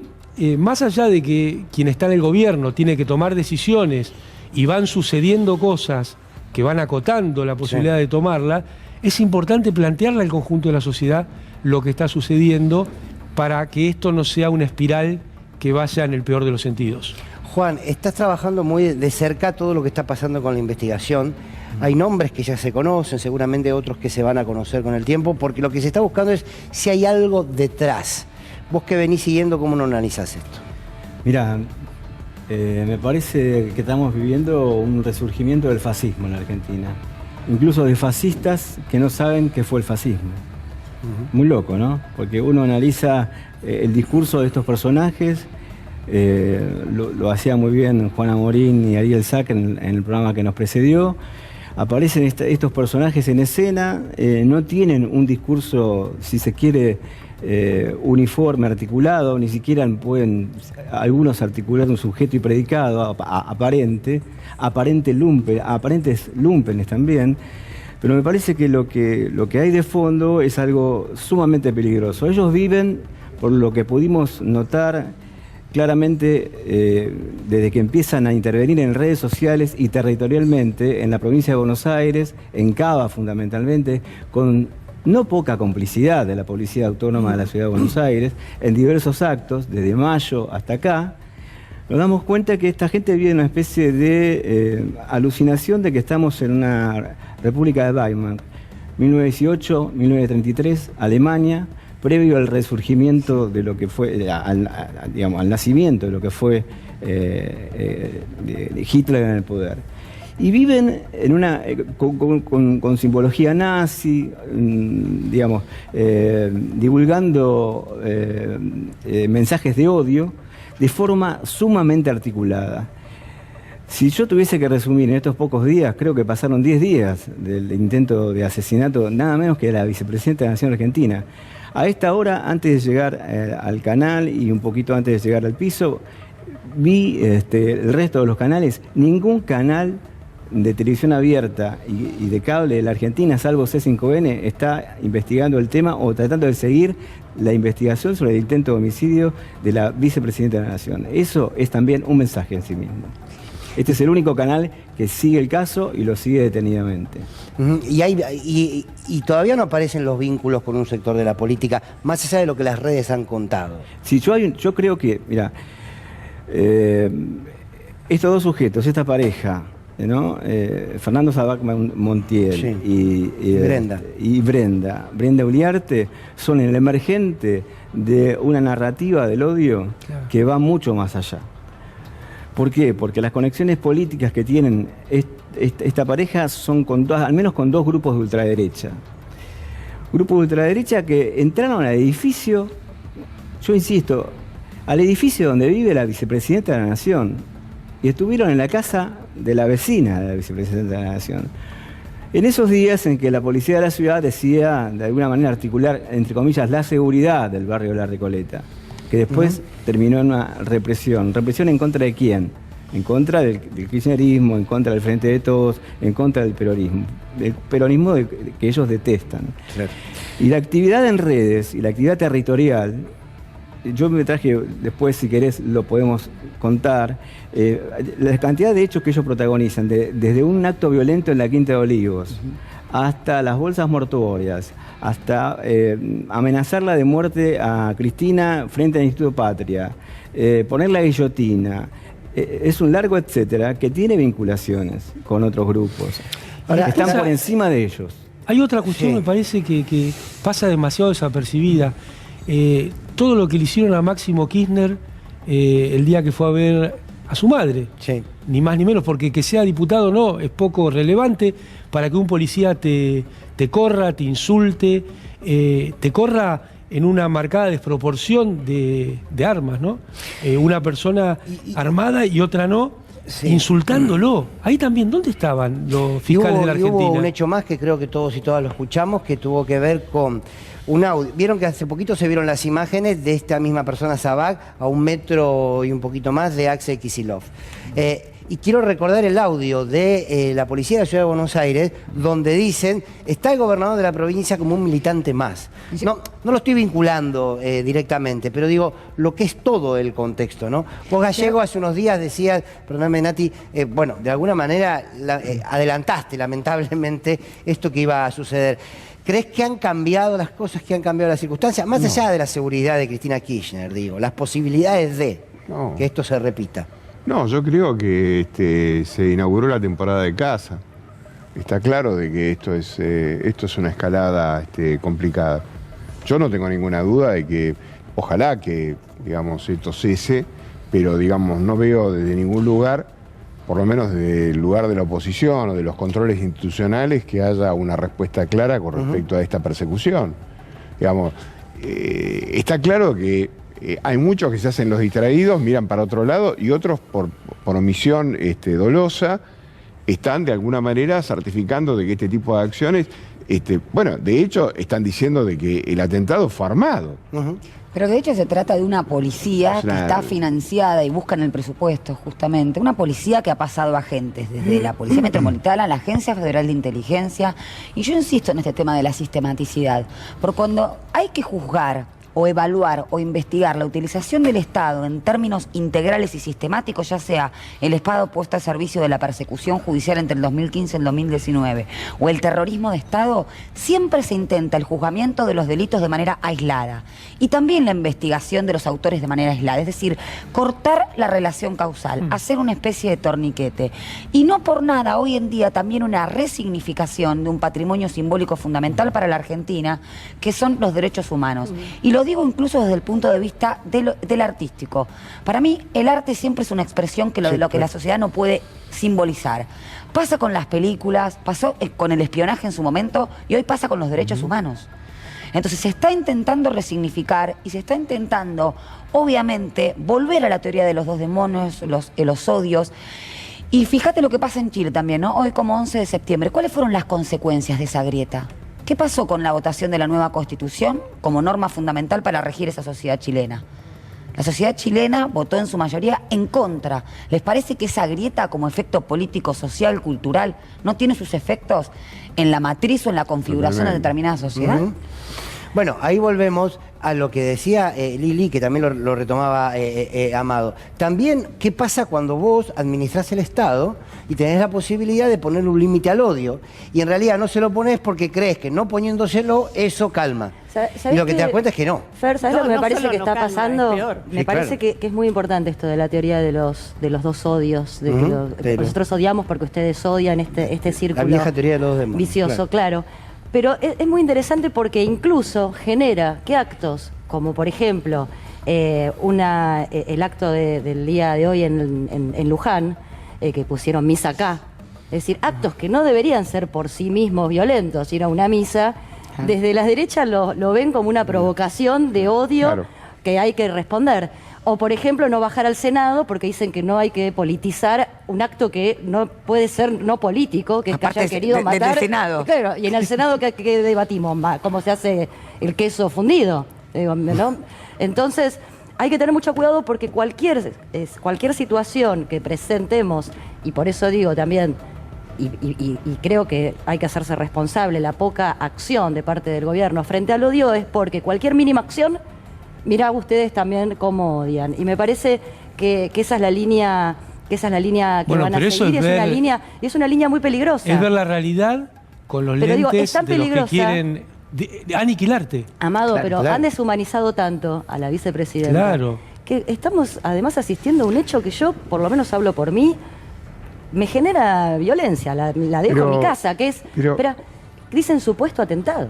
más allá de que quien está en el gobierno tiene que tomar decisiones y van sucediendo cosas que van acotando la posibilidad de tomarla, es importante plantearle al conjunto de la sociedad lo que está sucediendo para que esto no sea una espiral que vaya en el peor de los sentidos. Juan, estás trabajando muy de cerca todo lo que está pasando con la investigación. Hay nombres que ya se conocen, seguramente otros que se van a conocer con el tiempo, porque lo que se está buscando es si hay algo detrás. Vos que venís siguiendo, ¿cómo no analizás esto? Mirá, me parece que estamos viviendo un resurgimiento del fascismo en la Argentina. Incluso de fascistas que no saben qué fue el fascismo. Muy loco, ¿no? Porque uno analiza el discurso de estos personajes, lo hacía muy bien Juana Morín y Ariel Sack en el programa que nos precedió. Aparecen estos personajes en escena, no tienen un discurso, si se quiere, uniforme, articulado, ni siquiera pueden algunos articular un sujeto y predicado aparentes lumpenes también. Pero me parece que lo que hay de fondo es algo sumamente peligroso. Ellos viven, por lo que pudimos notar claramente desde que empiezan a intervenir en redes sociales y territorialmente en la provincia de Buenos Aires, en Cava fundamentalmente, con no poca complicidad de la Policía Autónoma de la Ciudad de Buenos Aires, en diversos actos, desde mayo hasta acá, nos damos cuenta que esta gente vive en una especie de alucinación de que estamos en una República de Weimar, 1918, 1933, Alemania, previo al resurgimiento de lo que fue, al nacimiento de lo que fue Hitler en el poder. Y viven en con simbología nazi, divulgando mensajes de odio de forma sumamente articulada. Si yo tuviese que resumir en estos pocos días, creo que pasaron 10 días del intento de asesinato, nada menos que de la vicepresidenta de la Nación Argentina. A esta hora, antes de llegar al canal y un poquito antes de llegar al piso, vi el resto de los canales. Ningún canal de televisión abierta y de cable de la Argentina, salvo C5N, está investigando el tema o tratando de seguir la investigación sobre el intento de homicidio de la vicepresidenta de la Nación. Eso es también un mensaje en sí mismo. Este es el único canal que sigue el caso y lo sigue detenidamente. Y todavía no aparecen los vínculos con un sector de la política, más allá de lo que las redes han contado. Sí, yo creo que, mira, estos dos sujetos, esta pareja, ¿no? Fernando Sabac Montiel, sí, y Brenda Uliarte, son el emergente de una narrativa del odio, claro, que va mucho más allá. ¿Por qué? Porque las conexiones políticas que tienen esta pareja son al menos con dos grupos de ultraderecha. Grupos de ultraderecha que entraron al edificio, yo insisto, al edificio donde vive la vicepresidenta de la Nación, y estuvieron en la casa de la vecina de la vicepresidenta de la Nación. En esos días en que la policía de la ciudad decía, de alguna manera, articular, entre comillas, la seguridad del barrio de La Recoleta, que después terminó en una represión. ¿Represión en contra de quién? En contra del kirchnerismo, en contra del Frente de Todos, en contra del peronismo que ellos detestan. Claro. Y la actividad en redes y la actividad territorial, yo me traje, después si querés lo podemos contar, la cantidad de hechos que ellos protagonizan, desde un acto violento en la Quinta de Olivos, hasta las bolsas mortuorias, hasta amenazarla de muerte a Cristina frente al Instituto Patria, poner la guillotina, es un largo etcétera que tiene vinculaciones con otros grupos. Ahora, están por encima de ellos. Hay otra cuestión, me parece, que pasa demasiado desapercibida. Todo lo que le hicieron a Máximo Kirchner el día que fue a ver a su madre. Sí. Ni más ni menos, porque que sea diputado no, es poco relevante para que un policía te corra, te insulte, te corra en una marcada desproporción de armas, ¿no? Una persona armada y otra no, insultándolo. Ahí también, ¿dónde estaban los fiscales de la Argentina? Hubo un hecho más que creo que todos y todas lo escuchamos, que tuvo que ver con un audio. Vieron que hace poquito se vieron las imágenes de esta misma persona, Sabac, a 1 metro y un poquito más de Axel Kicillof. Y quiero recordar el audio de la policía de la Ciudad de Buenos Aires, donde dicen, está el gobernador de la provincia como un militante más. No lo estoy vinculando directamente, pero digo, lo que es todo el contexto, ¿no? Vos, Gallego, hace unos días decías, perdóname, Nati, bueno, de alguna manera adelantaste, lamentablemente, esto que iba a suceder. ¿Crees que han cambiado las cosas, que han cambiado las circunstancias? Más allá de la seguridad de Cristina Kirchner, digo, las posibilidades de que esto se repita. No, yo creo que se inauguró la temporada de caza. Está claro de que esto es una escalada complicada. Yo no tengo ninguna duda de que ojalá que, digamos, esto cese, pero, digamos, no veo desde ningún lugar, por lo menos desde el lugar de la oposición o de los controles institucionales, que haya una respuesta clara con respecto a esta persecución. Digamos, está claro que hay muchos que se hacen los distraídos, miran para otro lado, y otros por omisión dolosa están de alguna manera certificando de que este tipo de acciones, bueno, de hecho están diciendo de que el atentado fue armado. Pero de hecho se trata de una policía que está financiada y busca en el presupuesto, justamente. Una policía que ha pasado agentes, desde la Policía Metropolitana, la Agencia Federal de Inteligencia. Y yo insisto en este tema de la sistematicidad. Porque cuando hay que juzgar o evaluar o investigar la utilización del Estado en términos integrales y sistemáticos, ya sea el Estado puesto al servicio de la persecución judicial entre el 2015 y el 2019, o el terrorismo de Estado, siempre se intenta el juzgamiento de los delitos de manera aislada y también la investigación de los autores de manera aislada, es decir, cortar la relación causal, hacer una especie de torniquete. Y no por nada, hoy en día también una resignificación de un patrimonio simbólico fundamental para la Argentina, que son los derechos humanos. Y lo digo incluso desde el punto de vista del artístico. Para mí, el arte siempre es una expresión de lo que la sociedad no puede simbolizar. Pasa con las películas, pasó con el espionaje en su momento y hoy pasa con los derechos humanos. Entonces se está intentando resignificar y se está intentando, obviamente, volver a la teoría de los dos demonios, los odios. Y fíjate lo que pasa en Chile también, ¿no? Hoy como 11 de septiembre, ¿cuáles fueron las consecuencias de esa grieta? ¿Qué pasó con la votación de la nueva Constitución como norma fundamental para regir esa sociedad chilena? La sociedad chilena votó en su mayoría en contra. ¿Les parece que esa grieta como efecto político, social, cultural, no tiene sus efectos en la matriz o en la configuración de determinada sociedad? Bueno, ahí volvemos a lo que decía Lili, que también lo retomaba Amado. También, ¿qué pasa cuando vos administrás el Estado y tenés la posibilidad de ponerle un límite al odio? Y en realidad no se lo pones porque crees que no poniéndoselo, eso calma. Y lo que te das cuenta es que no. Fer, ¿sabes lo que me parece que está pasando? Me Sí, parece claro. que es muy importante esto de la teoría de los dos odios. Nosotros odiamos porque ustedes odian este círculo La vieja teoría de los demonios. vicioso, claro. Pero es muy interesante porque incluso genera que actos, como por ejemplo el acto del día de hoy en Luján, que pusieron misa acá, es decir, actos que no deberían ser por sí mismos violentos, ir a una misa, desde las derechas lo ven como una provocación de odio que hay que responder. O, por ejemplo, no bajar al Senado porque dicen que no hay que politizar un acto que no puede ser no político, que es que Aparte haya querido matar. del Senado. Claro, y en el Senado que debatimos, cómo se hace el queso fundido, digo, ¿no? Entonces, hay que tener mucho cuidado porque cualquier situación que presentemos, y por eso digo también, y creo que hay que hacerse responsable, la poca acción de parte del gobierno frente al odio es porque cualquier mínima acción, mirá ustedes también cómo odian. Y me parece que esa es la línea, que van a seguir, es una línea muy peligrosa. Es ver la realidad con los Pero lentes digo, es tan de los que peligrosa, quieren aniquilarte. Amado, Claro, pero claro. han deshumanizado tanto a la vicepresidenta. Claro. Que estamos además asistiendo a un hecho que yo, por lo menos hablo por mí, me genera violencia, la dejo en mi casa, que es, espera, dicen supuesto atentado.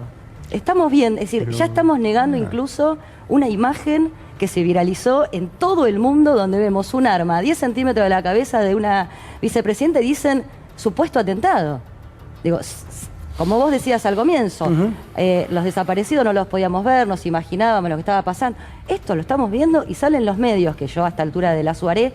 Estamos bien, es decir, ya estamos negando incluso una imagen que se viralizó en todo el mundo donde vemos un arma a 10 centímetros de la cabeza de una vicepresidenta y dicen supuesto atentado. Digo, como vos decías al comienzo, los desaparecidos no los podíamos ver, nos imaginábamos lo que estaba pasando. Esto lo estamos viendo y salen los medios, que yo a esta altura de la Suaré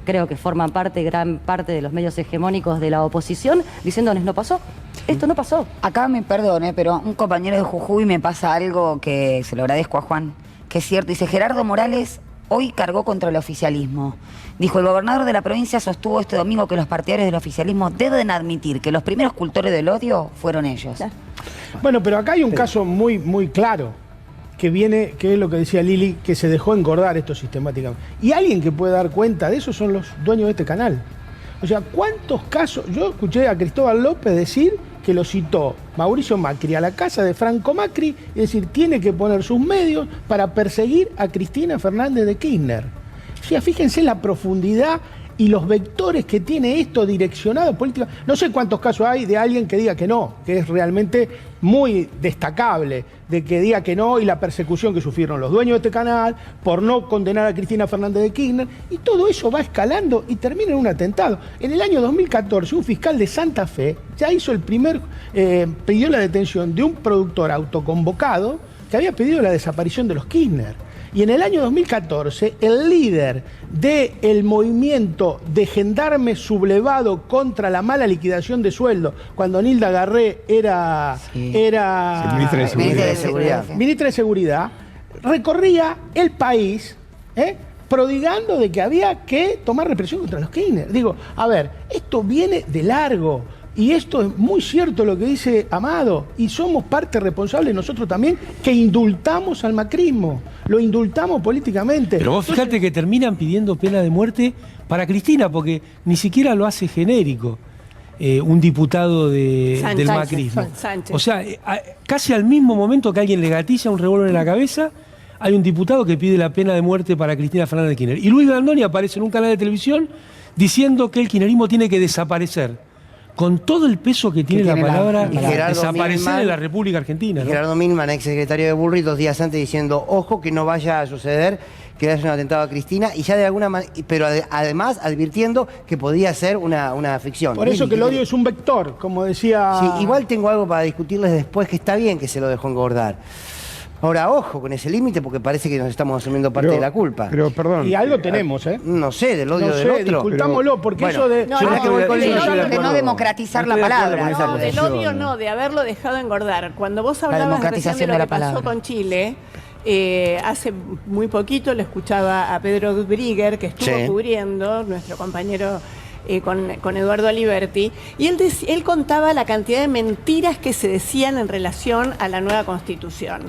creo que forman gran parte de los medios hegemónicos de la oposición, diciéndoles no pasó. Esto no pasó. Acá me perdone, pero un compañero de Jujuy me pasa algo que se lo agradezco a Juan, que es cierto. Dice, Gerardo Morales hoy cargó contra el oficialismo. Dijo, el gobernador de la provincia sostuvo este domingo que los partidarios del oficialismo deben admitir que los primeros cultores del odio fueron ellos. Bueno, pero acá hay un caso muy, muy claro que es lo que decía Lili, que se dejó engordar esto sistemáticamente. Y alguien que puede dar cuenta de eso son los dueños de este canal. O sea, ¿cuántos casos? Yo escuché a Cristóbal López decir que lo citó Mauricio Macri a la casa de Franco Macri, es decir, tiene que poner sus medios para perseguir a Cristina Fernández de Kirchner. O sea, fíjense la profundidad y los vectores que tiene esto direccionado política. No sé cuántos casos hay de alguien que diga que no, que es realmente muy destacable, de que diga que no y la persecución que sufrieron los dueños de este canal por no condenar a Cristina Fernández de Kirchner, y todo eso va escalando y termina en un atentado. En el año 2014, un fiscal de Santa Fe ya hizo pidió la detención de un productor autoconvocado que había pedido la desaparición de los Kirchner. Y en el año 2014, el líder del movimiento de gendarme sublevado contra la mala liquidación de sueldo, cuando Nilda Garré era ministra de Seguridad. Ministra de Seguridad, recorría el país, prodigando de que había que tomar represión contra los Kirchner. Digo, a ver, esto viene de largo. Y esto es muy cierto lo que dice Amado, y somos parte responsable nosotros también, que indultamos al macrismo, lo indultamos políticamente. Pero vos fíjate que terminan pidiendo pena de muerte para Cristina, porque ni siquiera lo hace genérico un diputado del macrismo. Sánchez. O sea, casi al mismo momento que alguien le gatilla un revólver en la cabeza, hay un diputado que pide la pena de muerte para Cristina Fernández de Kirchner. Y Luis Brandoni aparece en un canal de televisión diciendo que el kirchnerismo tiene que desaparecer. Con todo el peso que tiene la palabra desaparecer en la República Argentina, ¿no? Gerardo Milman, ex secretario de Bullrich, 2 días antes diciendo, ojo que no vaya a suceder que le haya un atentado a Cristina, y ya de alguna manera, pero además advirtiendo que podía ser una ficción. Por eso que el odio es un vector, como decía... Sí, igual tengo algo para discutirles después, que está bien que se lo dejó engordar. Ahora, ojo con ese límite, porque parece que nos estamos asumiendo parte de la culpa. Pero, perdón. Y algo tenemos, ¿eh? No sé, del odio del otro. Disculpámoslo, porque eso de... de no democratizar la palabra. No, del odio no, de haberlo dejado engordar. Cuando vos hablabas recién de lo que pasó con Chile, hace muy poquito le escuchaba a Pedro Brigger, que estuvo cubriendo, nuestro compañero con Eduardo Aliberti, y él contaba la cantidad de mentiras que se decían en relación a la nueva Constitución.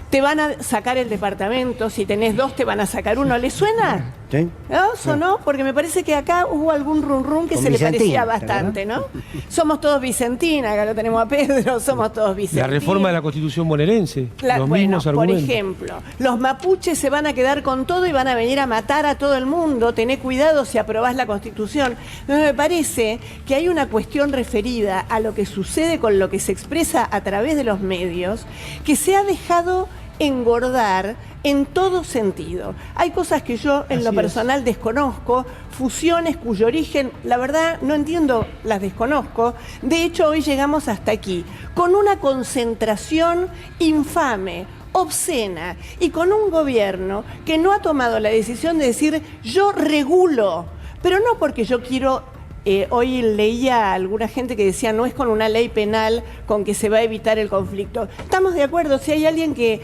Te van a sacar el departamento, si tenés 2 te van a sacar 1. ¿Le suena? Sí. ¿No? ¿Sonó? Porque me parece que acá hubo algún rum que con se Vicentín, le parecía bastante, ¿no? Somos todos Vicentina, acá lo tenemos a Pedro, somos todos Vicentina. La reforma de la Constitución bonaerense, los mismos argumentos. Por ejemplo, los mapuches se van a quedar con todo y van a venir a matar a todo el mundo. Tené cuidado si aprobás la Constitución. Me parece que hay una cuestión referida a lo que sucede con lo que se expresa a través de los medios, que se ha dejado engordar en todo sentido. Hay cosas que yo en lo personal desconozco, fusiones cuyo origen, la verdad, no entiendo, las desconozco. De hecho, hoy llegamos hasta aquí, con una concentración infame, obscena y con un gobierno que no ha tomado la decisión de decir yo regulo, pero no porque yo quiero. Hoy leía a alguna gente que decía no es con una ley penal con que se va a evitar el conflicto. Estamos de acuerdo, si hay alguien que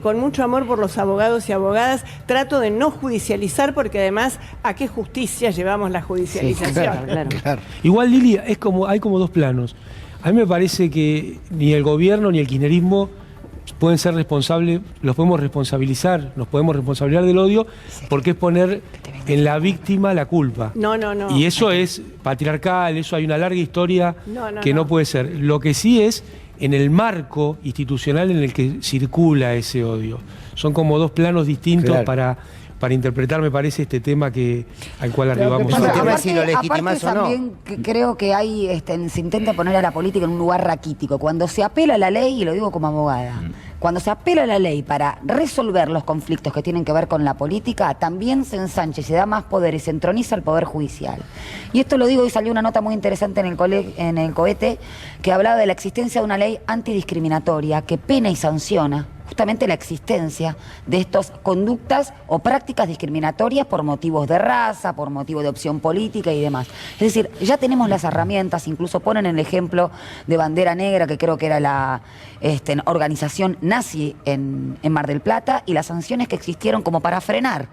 con mucho amor por los abogados y abogadas trato de no judicializar porque además ¿a qué justicia llevamos la judicialización? Sí, claro. Igual, Lili, hay como dos planos. A mí me parece que ni el gobierno ni el kirchnerismo pueden ser responsables, los podemos responsabilizar, nos podemos responsabilizar del odio, porque es poner en la víctima la culpa. No. Y eso es patriarcal, eso hay una larga historia que no puede ser. Lo que sí es en el marco institucional en el que circula ese odio. Son como dos planos distintos para interpretar, me parece, este tema al cual arribamos. Aparte también creo que hay, se intenta poner a la política en un lugar raquítico. Cuando se apela a la ley, y lo digo como abogada, cuando se apela a la ley para resolver los conflictos que tienen que ver con la política, también se ensancha y se da más poder y se entroniza el poder judicial. Y esto lo digo, y salió una nota muy interesante en el Cohete que hablaba de la existencia de una ley antidiscriminatoria que pena y sanciona justamente la existencia de estas conductas o prácticas discriminatorias por motivos de raza, por motivos de opción política y demás. Es decir, ya tenemos las herramientas, incluso ponen el ejemplo de Bandera Negra, que creo que era la organización nazi en Mar del Plata, y las sanciones que existieron como para frenar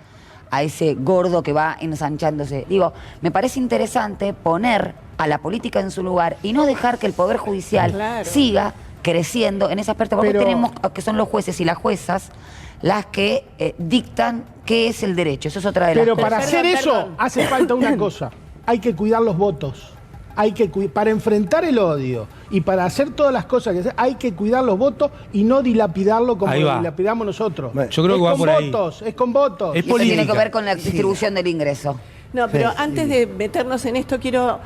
a ese gordo que va ensanchándose. Digo, me parece interesante poner a la política en su lugar y no dejar que el Poder Judicial siga creciendo en ese aspecto, porque tenemos que son los jueces y las juezas las que dictan qué es el derecho. Eso es otra de las cosas. Pero para hacer eso hace falta una cosa, hay que cuidar los votos. Para enfrentar el odio y para hacer todas las cosas que hay que cuidar los votos y no dilapidarlo como lo dilapidamos nosotros. Yo creo que va por ahí. Es con votos. Y eso tiene que ver con la distribución del ingreso. No, pero antes de meternos en esto, quiero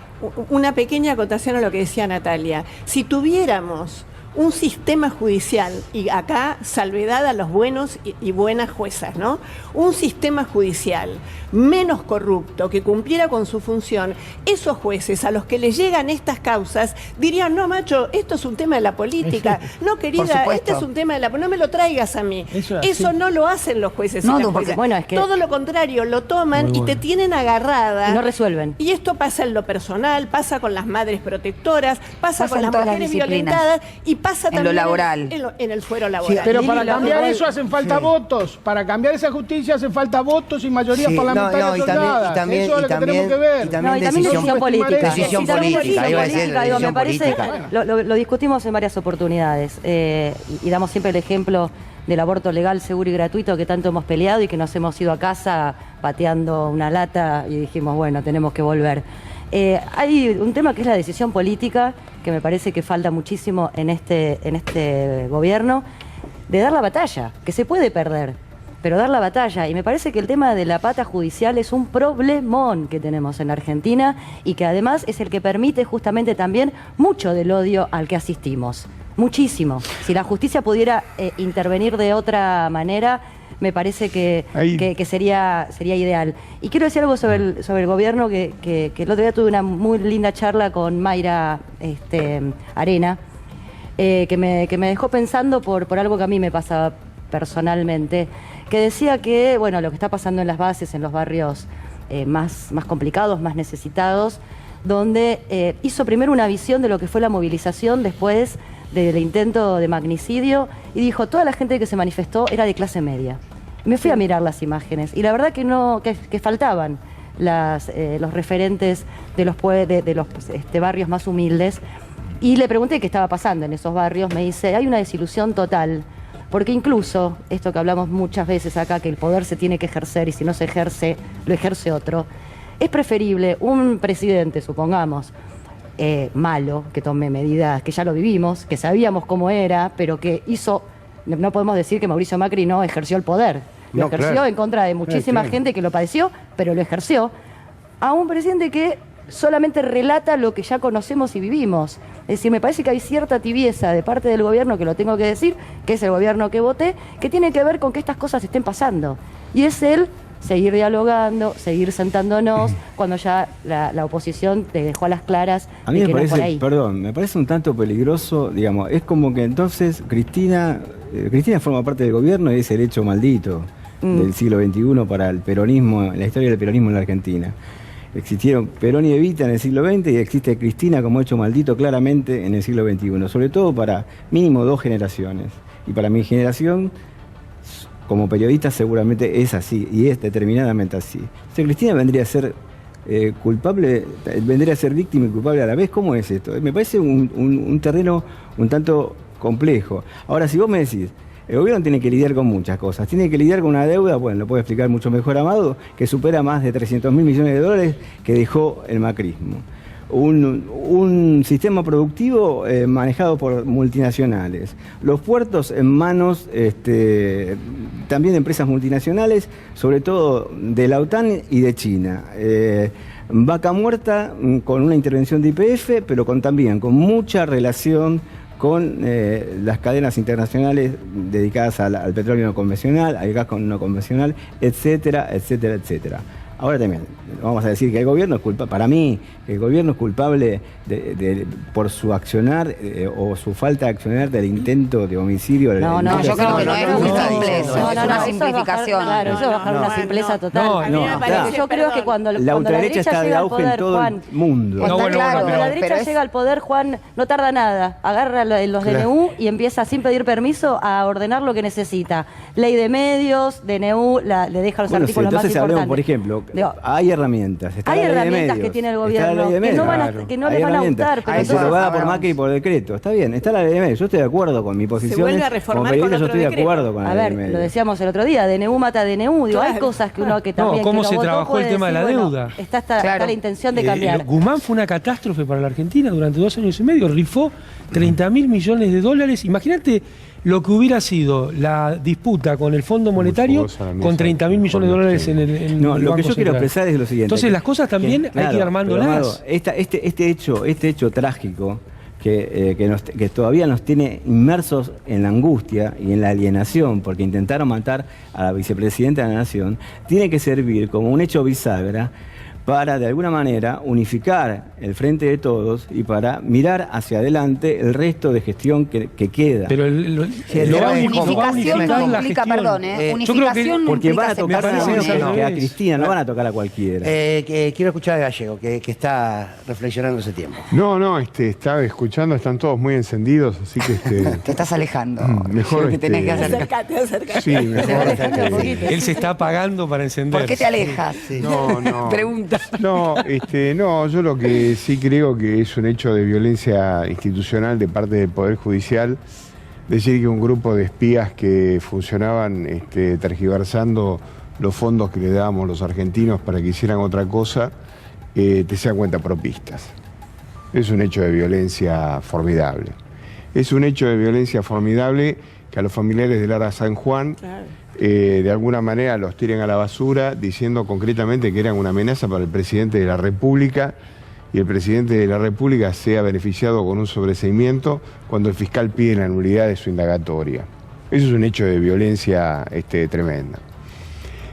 una pequeña acotación a lo que decía Natalia. Si tuviéramos un sistema judicial, y acá salvedad a los buenos y buenas juezas, ¿no? Un sistema judicial menos corrupto, que cumpliera con su función, esos jueces a los que les llegan estas causas dirían, no, macho, esto es un tema de la política, no, querida, este es un tema de la política, no me lo traigas a mí. Eso no lo hacen los jueces y las juezas. Bueno, es que todo lo contrario, lo toman y te tienen agarrada. Y no resuelven. Y esto pasa en lo personal, pasa con las madres protectoras, pasa con las mujeres violentadas y pasa también en lo laboral. En el fuero laboral. Sí, pero para cambiar eso hacen falta votos. Para cambiar esa justicia hacen falta votos y mayorías parlamentarias soldadas. Eso es lo que tenemos que ver. Y también decisión política. Decisión política. Digo, me parece, lo discutimos en varias oportunidades y damos siempre el ejemplo del aborto legal, seguro y gratuito que tanto hemos peleado y que nos hemos ido a casa pateando una lata y dijimos, bueno, tenemos que volver. Hay un tema que es la decisión política, que me parece que falta muchísimo en este gobierno, de dar la batalla, que se puede perder, pero dar la batalla. Y me parece que el tema de la pata judicial es un problemón que tenemos en Argentina y que además es el que permite justamente también mucho del odio al que asistimos. Muchísimo. Si la justicia pudiera intervenir de otra manera, me parece que sería ideal. Y quiero decir algo sobre el gobierno, que el otro día tuve una muy linda charla con Mayra Arena, que me dejó pensando por algo que a mí me pasa personalmente, que decía que, bueno, lo que está pasando en las bases, en los barrios más complicados, más necesitados, donde hizo primero una visión de lo que fue la movilización después del intento de magnicidio y dijo, toda la gente que se manifestó era de clase media. Me fui a mirar las imágenes y la verdad que faltaban los referentes de los barrios más humildes, y le pregunté qué estaba pasando en esos barrios. Me dice, hay una desilusión total, porque incluso esto que hablamos muchas veces acá, que el poder se tiene que ejercer y si no se ejerce, lo ejerce otro. Es preferible un presidente, supongamos, malo, que tome medidas, que ya lo vivimos, que sabíamos cómo era, pero que hizo, no podemos decir que Mauricio Macri no ejerció el poder, lo ejerció en contra de muchísima gente que lo padeció, pero lo ejerció, a un presidente que solamente relata lo que ya conocemos y vivimos. Es decir, me parece que hay cierta tibieza de parte del gobierno, que lo tengo que decir, que es el gobierno que voté, que tiene que ver con que estas cosas estén pasando, y es el seguir dialogando, seguir sentándonos, cuando ya la oposición te dejó a las claras. A mí de me que parece, no por ahí. perdón, me parece un tanto peligroso, digamos, es como que entonces Cristina Cristina forma parte del gobierno y es el hecho maldito del siglo XXI para el peronismo, la historia del peronismo en la Argentina. Existieron Perón y Evita en el siglo XX y existe Cristina como hecho maldito claramente en el siglo XXI, sobre todo para mínimo 2 generaciones. Y para mi generación, como periodista, seguramente es así, y es determinadamente así. Entonces, Cristina vendría a ser culpable, vendría a ser víctima y culpable a la vez. ¿Cómo es esto? Me parece un terreno un tanto complejo. Ahora, si vos me decís, el gobierno tiene que lidiar con muchas cosas. Tiene que lidiar con una deuda, bueno, lo puede explicar mucho mejor Amado, que supera más de 300.000 millones de dólares que dejó el macrismo. Un sistema productivo manejado por multinacionales. Los puertos en manos también de empresas multinacionales, sobre todo de la OTAN y de China. Vaca muerta con una intervención de YPF, pero también con mucha relación con las cadenas internacionales dedicadas al petróleo no convencional, al gas no convencional, etcétera, etcétera, etcétera. Ahora también, vamos a decir que el gobierno es culpable, para mí, el gobierno es culpable por su accionar o su falta de accionar del intento de homicidio. No, yo creo que no es muy simple eso, es una simplificación. Claro, eso es bajar una simpleza total. Yo creo que cuando la ultraderecha está de auge en todo el mundo. Cuando la derecha llega al poder, Juan, no tarda nada, agarra los DNU y empieza sin pedir permiso a ordenar lo que necesita. Ley de medios, DNU, le deja los artículos más importantes. Hablemos, por ejemplo, hay herramientas. Hay herramientas que tiene el gobierno que no les van a gustar. Pero es aprobada por Macri y por decreto. Está bien, está la ley de medios. Yo estoy de acuerdo con mi posición. Se vuelve a reformar con otro yo estoy de acuerdo con la ley de medios. Lo decíamos el otro día, DNU mata DNU. Digo, hay cosas que uno que también... ¿Cómo se trabajó el tema de la deuda? Está la intención de cambiar. Guzmán fue una catástrofe para la Argentina durante 2 años y medio. Rifó 30.000 millones de dólares. Imagínate lo que hubiera sido la disputa con el Fondo Monetario con 30.000 millones de dólares en el No, Banco lo que yo quiero Central. expresar es lo siguiente. Entonces las cosas también hay que ir armándolas. Este hecho trágico que todavía nos tiene inmersos en la angustia y en la alienación porque intentaron matar a la vicepresidenta de la Nación, tiene que servir como un hecho bisagra para, de alguna manera, unificar el frente de todos y para mirar hacia adelante el resto de gestión que queda. Pero unificación no implica, perdón, unificación no porque implica van a tocar separación, a Cristina, no van a tocar a cualquiera. Quiero escuchar a Gallego, que está reflexionando ese tiempo. No, estaba escuchando, están todos muy encendidos, así que... Te estás alejando. Mejor que tenés que hacer. Acércate. Sí, mejor. Él se está apagando para encender. ¿Por qué te alejas? No. Pregunta. No, yo lo que sí creo que es un hecho de violencia institucional de parte del Poder Judicial, decir que un grupo de espías que funcionaban tergiversando los fondos que le dábamos los argentinos para que hicieran otra cosa, te sean cuentapropistas. Es un hecho de violencia formidable. Es un hecho de violencia formidable que a los familiares de Lara San Juan... de alguna manera los tiren a la basura diciendo concretamente que eran una amenaza para el presidente de la República y el presidente de la República sea beneficiado con un sobreseimiento cuando el fiscal pide la nulidad de su indagatoria. Eso es un hecho de violencia tremenda.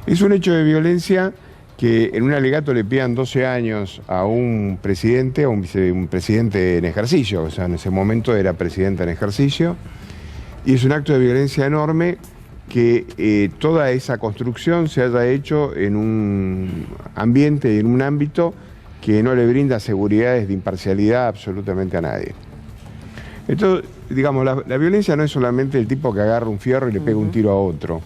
Es un hecho de violencia que en un alegato le pidan 12 años a un presidente, a un presidente en ejercicio, o sea, en ese momento era presidente en ejercicio, y es un acto de violencia enorme que toda esa construcción se haya hecho en un ambiente y en un ámbito que no le brinda seguridades de imparcialidad absolutamente a nadie. Entonces, digamos, la violencia no es solamente el tipo que agarra un fierro y le pega un tiro a otro.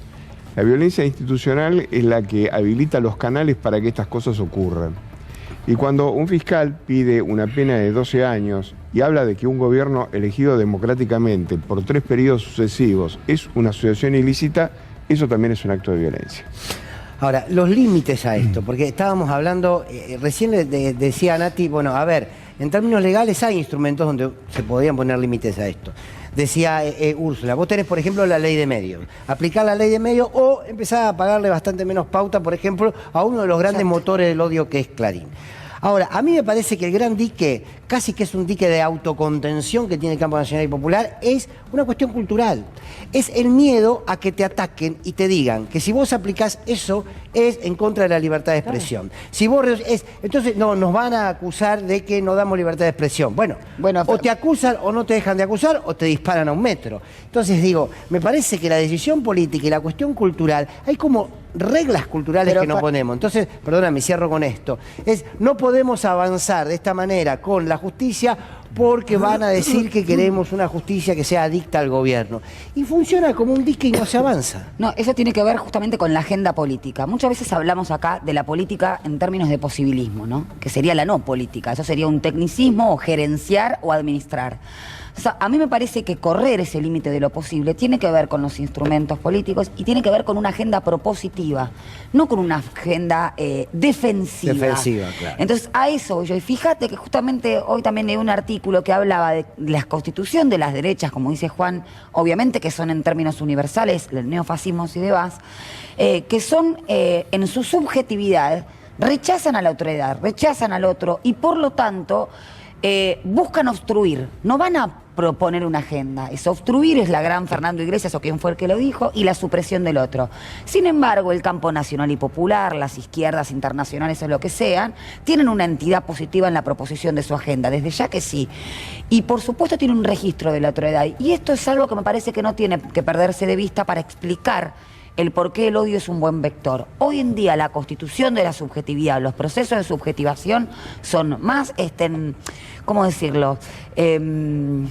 La violencia institucional es la que habilita los canales para que estas cosas ocurran. Y cuando un fiscal pide una pena de 12 años y habla de que un gobierno elegido democráticamente por 3 periodos sucesivos es una asociación ilícita, eso también es un acto de violencia. Ahora, los límites a esto, porque estábamos hablando, recién decía Nati, bueno, a ver, en términos legales hay instrumentos donde se podrían poner límites a esto. Decía Úrsula, vos tenés, por ejemplo, la ley de medios. Aplicar la ley de medios o empezar a pagarle bastante menos pauta, por ejemplo, a uno de los grandes motores del odio que es Clarín. Ahora, a mí me parece que el gran dique, casi que es un dique de autocontención que tiene el campo nacional y popular, es una cuestión cultural. Es el miedo a que te ataquen y te digan que si vos aplicás eso es en contra de la libertad de expresión. Si vos entonces no, nos van a acusar de que no damos libertad de expresión. Bueno, o te acusan o no te dejan de acusar o te disparan a un metro. Entonces digo, me parece que la decisión política y la cuestión cultural, hay como reglas culturales que no ponemos. Entonces, perdóname, cierro con esto. No podemos avanzar de esta manera con la justicia porque van a decir que queremos una justicia que sea adicta al gobierno. Y funciona como un dique y no se avanza. No, eso tiene que ver justamente con la agenda política. Muchas veces hablamos acá de la política en términos de posibilismo, ¿no? Que sería la no política. Eso sería un tecnicismo o gerenciar o administrar. O sea, a mí me parece que correr ese límite de lo posible tiene que ver con los instrumentos políticos y tiene que ver con una agenda propositiva, no con una agenda defensiva. Defensiva, claro. Entonces, a eso voy yo. Y fíjate que justamente hoy también leí un artículo que hablaba de la constitución de las derechas, como dice Juan, obviamente que son en términos universales, el neofascismo y demás, que son en su subjetividad, rechazan a la autoridad, rechazan al otro y por lo tanto buscan obstruir, no van a proponer una agenda. Es obstruir, es la gran Fernando Iglesias o quien fue el que lo dijo, y la supresión del otro. Sin embargo, el campo nacional y popular, las izquierdas internacionales o lo que sean, tienen una entidad positiva en la proposición de su agenda, desde ya que sí. Y por supuesto tiene un registro de la otredad. Y esto es algo que me parece que no tiene que perderse de vista para explicar el por qué el odio es un buen vector. Hoy en día la constitución de la subjetividad, los procesos de subjetivación son más, ¿cómo decirlo? Está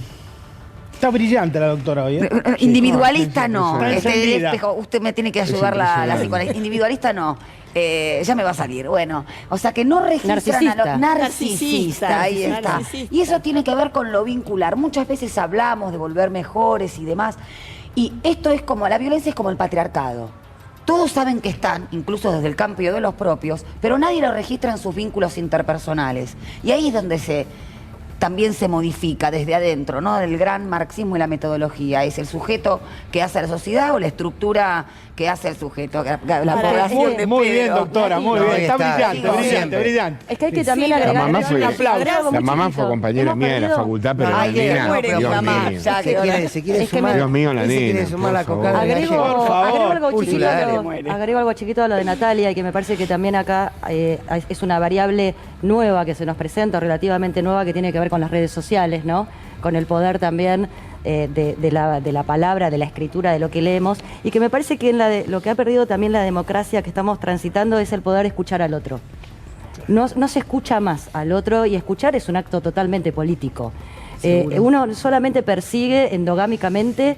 brillante la doctora hoy, ¿eh? Individualista no. Encendida. Usted me tiene que ayudar la psicoanalista. Individualista no. Ya me va a salir. Bueno, o sea que no registran a los narcisista, ahí está. Y eso tiene que ver con lo vincular. Muchas veces hablamos de volver mejores y demás. Y esto es como, la violencia es como el patriarcado. Todos saben que están, incluso desde el campo de los propios, pero nadie lo registra en sus vínculos interpersonales. Y ahí es donde también se modifica desde adentro, ¿no? Del gran marxismo y la metodología. ¿Es el sujeto que hace la sociedad o la estructura que hace el sujeto? La población de muy bien, doctora, muy bien. Está brillante, brillante. Es que hay que también agregar la mamá fue compañera mía de la facultad, pero la nena, se quiere sumar. Dios mío, la nena. Agrego algo chiquito a lo de Natalia, y que me parece que también acá es una variable nueva que se nos presenta, relativamente nueva, que tiene que ver con las redes sociales, ¿no? Con el poder también de la palabra, de la escritura, de lo que leemos, y que me parece que lo que ha perdido también la democracia que estamos transitando es el poder escuchar al otro. No se escucha más al otro, y escuchar es un acto totalmente político. Uno solamente persigue endogámicamente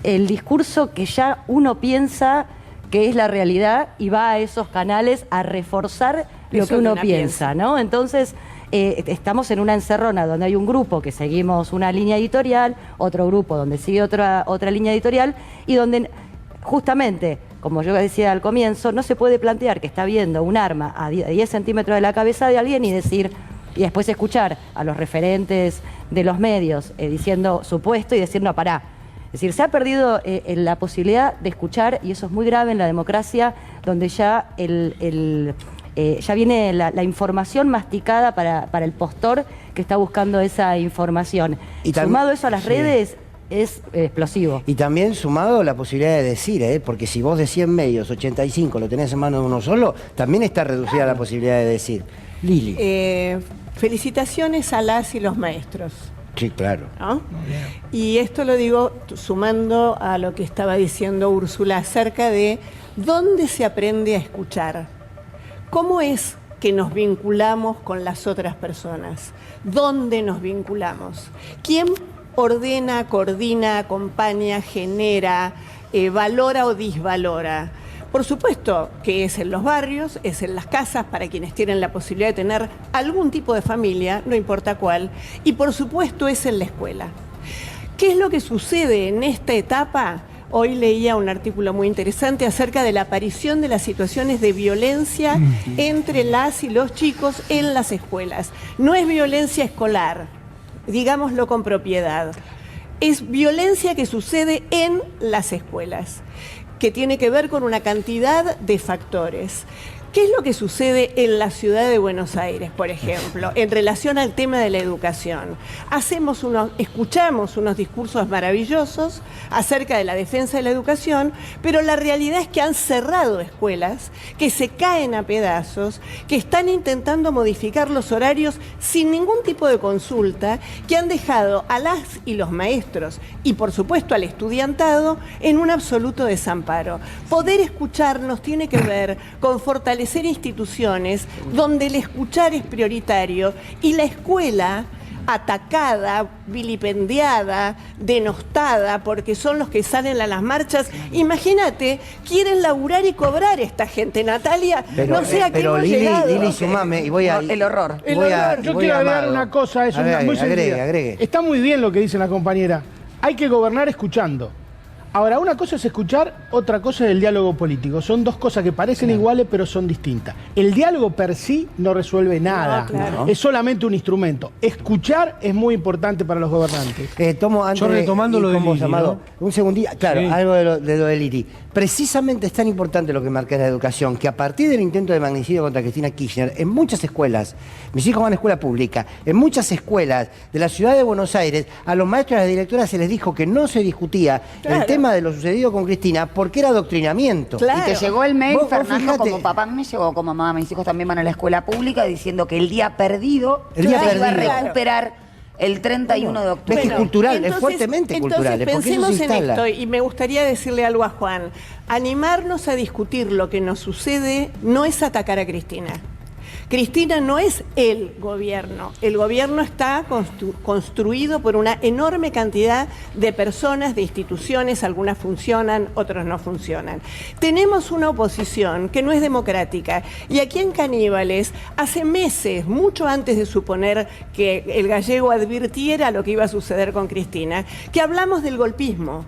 el discurso que ya uno piensa que es la realidad, y va a esos canales a reforzar lo que uno piensa, ¿no? Entonces, estamos en una encerrona donde hay un grupo que seguimos una línea editorial, otro grupo donde sigue otra línea editorial, y donde justamente, como yo decía al comienzo, no se puede plantear que está viendo un arma a 10 centímetros de la cabeza de alguien y después escuchar a los referentes de los medios diciendo su puesto y decir, no, pará. Es decir, se ha perdido la posibilidad de escuchar, y eso es muy grave en la democracia, donde ya ya viene la información masticada para el postor que está buscando esa información. Y sumado eso a las redes, es explosivo. Y también sumado la posibilidad de decir, porque si vos de 100 medios, 85 lo tenés en manos de uno solo, también está reducida la posibilidad de decir. Lili. Felicitaciones a las y los maestros. Sí, claro. ¿No? Y esto lo digo sumando a lo que estaba diciendo Úrsula acerca de dónde se aprende a escuchar. ¿Cómo es que nos vinculamos con las otras personas? ¿Dónde nos vinculamos? ¿Quién ordena, coordina, acompaña, genera, valora o disvalora? Por supuesto que es en los barrios, es en las casas para quienes tienen la posibilidad de tener algún tipo de familia, no importa cuál, y por supuesto es en la escuela. ¿Qué es lo que sucede en esta etapa? Hoy leía un artículo muy interesante acerca de la aparición de las situaciones de violencia entre las y los chicos en las escuelas. No es violencia escolar, digámoslo con propiedad. Es violencia que sucede en las escuelas, que tiene que ver con una cantidad de factores. ¿Qué es lo que sucede en la ciudad de Buenos Aires, por ejemplo, en relación al tema de la educación? Escuchamos unos discursos maravillosos acerca de la defensa de la educación, pero la realidad es que han cerrado escuelas, que se caen a pedazos, que están intentando modificar los horarios sin ningún tipo de consulta, que han dejado a las y los maestros y, por supuesto, al estudiantado en un absoluto desamparo. Poder escucharnos tiene que ver con fortalecer instituciones donde el escuchar es prioritario y la escuela atacada, vilipendiada, denostada, porque son los que salen a las marchas. Imagínate, quieren laburar y cobrar esta gente, Natalia. No sé a qué hemos llegado. Lili, sumame y voy a... El horror. Yo quiero agregar una cosa, es muy sencilla. Agregue. Está muy bien lo que dice la compañera. Hay que gobernar escuchando. Ahora, una cosa es escuchar, otra cosa es el diálogo político. Son dos cosas que parecen iguales, pero son distintas. El diálogo per sí no resuelve nada. No, claro. Es solamente un instrumento. Escuchar es muy importante para los gobernantes. Tomo antes yo retomando lo de Lili, llamado, ¿no? un segundito, claro, Sí. algo de lo de Lili. Precisamente es tan importante lo que marca la educación, que a partir del intento de magnicidio contra Cristina Kirchner, en muchas escuelas, mis hijos van a escuela pública, en muchas escuelas de la ciudad de Buenos Aires, a los maestros y a las directoras se les dijo que no se discutía el tema de lo sucedido con Cristina porque era adoctrinamiento. Claro. Y te llegó el mail, Fernando, fijate, como papá me llegó, como mamá, mis hijos también van a la escuela pública, diciendo que el día perdido iba a recuperar el 31 de octubre. Es que es cultural, es fuertemente cultural. Entonces porque eso pensemos se en instala. esto, y me gustaría decirle algo a Juan. Animarnos a discutir lo que nos sucede no es atacar a Cristina. Cristina no es el gobierno está construido por una enorme cantidad de personas, de instituciones, algunas funcionan, otras no funcionan. Tenemos una oposición que no es democrática y aquí en Caníbales, hace meses, mucho antes de suponer que el gallego advirtiera lo que iba a suceder con Cristina, que hablamos del golpismo.